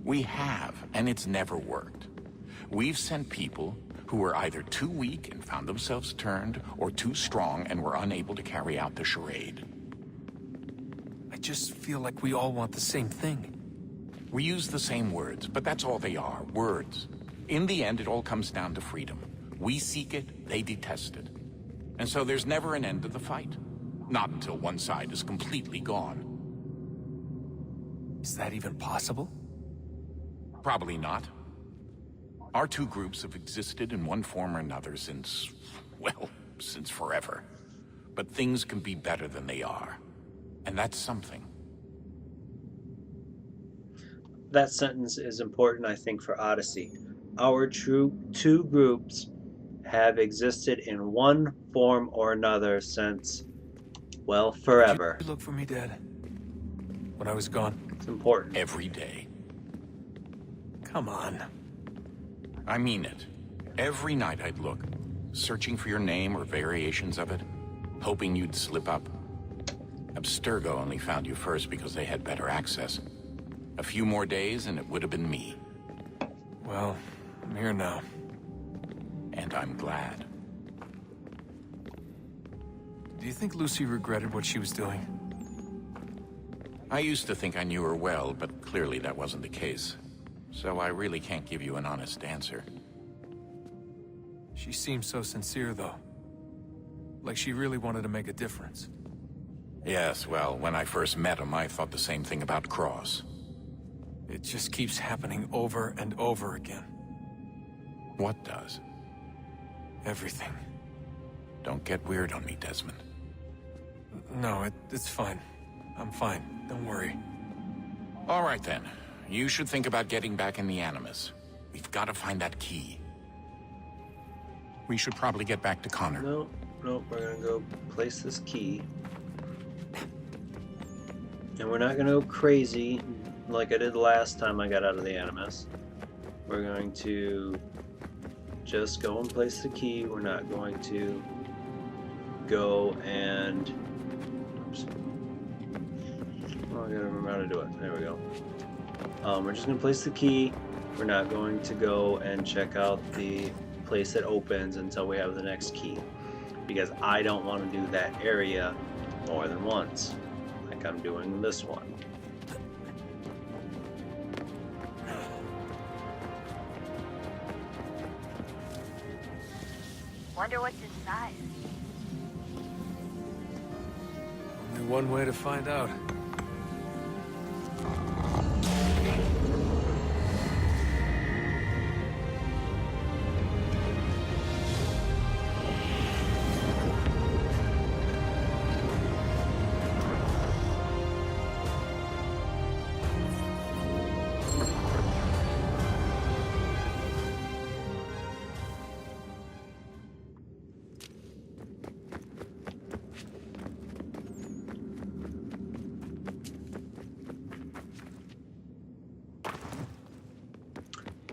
[SPEAKER 22] We have, and it's never worked. We've sent people who were either too weak and found themselves turned, or too strong and were unable to carry out the charade.
[SPEAKER 3] I just feel like we all want the same thing.
[SPEAKER 22] We use the same words, but that's all they are, words. In the end, it all comes down to freedom. We seek it, they detest it. And so there's never an end to the fight. Not until one side is completely gone.
[SPEAKER 3] Is that even possible?
[SPEAKER 22] Probably not. Our two groups have existed in one form or another since, well, since forever. But things can be better than they are. And that's something.
[SPEAKER 1] That sentence is important, I think, for Odyssey. Our two groups have existed in one form or another since, well, forever.
[SPEAKER 3] Did you look for me, Dad? When I was gone?
[SPEAKER 1] It's important.
[SPEAKER 22] Every day.
[SPEAKER 3] Come on.
[SPEAKER 22] I mean it. Every night I'd look, searching for your name or variations of it, hoping you'd slip up. Abstergo only found you first because they had better access. A few more days and it would have been me.
[SPEAKER 3] Well, I'm here now.
[SPEAKER 22] And I'm glad.
[SPEAKER 3] Do you think Lucy regretted what she was doing?
[SPEAKER 22] I used to think I knew her well, but clearly that wasn't the case. So I really can't give you an honest answer.
[SPEAKER 3] She seemed so sincere, though. Like she really wanted to make a difference.
[SPEAKER 22] Yes, well, when I first met him, I thought the same thing about Cross.
[SPEAKER 3] It just keeps happening over and over again.
[SPEAKER 22] What does?
[SPEAKER 3] Everything.
[SPEAKER 22] Don't get weird on me, Desmond.
[SPEAKER 3] No, it's fine. I'm fine. Don't worry.
[SPEAKER 22] All right, then. You should think about getting back in the Animus. We've got to find that key. We should probably get back to Connor.
[SPEAKER 1] No, we're gonna go place this key. And we're not gonna go crazy like I did last time I got out of the Animus. We're going to just go and place the key. We're not going to go and... Oops. Oh, I gotta remember how to do it. There we go. We're just going to place the key. We're not going to go and check out the place that opens until we have the next key. Because I don't want to do that area more than once. Like I'm doing this one.
[SPEAKER 21] Wonder what's inside.
[SPEAKER 3] Only one way to find out.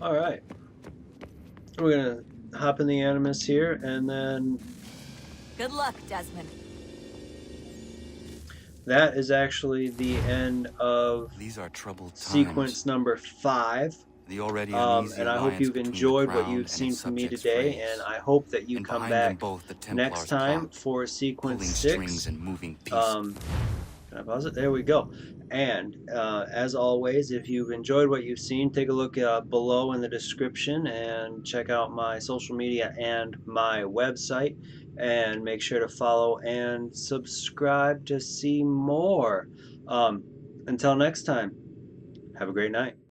[SPEAKER 1] Alright. We're gonna hop in the Animus here and then...
[SPEAKER 21] Good luck, Desmond.
[SPEAKER 1] That is actually the end of
[SPEAKER 2] These are troubled times.
[SPEAKER 1] sequence number 5.
[SPEAKER 2] The already
[SPEAKER 1] And I hope you've enjoyed what you've seen from me today, and I hope that you come back next time for sequence 6. Can I pause it? There we go. And as always, if you've enjoyed what you've seen, take a look below in the description and check out my social media and my website. And make sure to follow and subscribe to see more. Until next time, have a great night.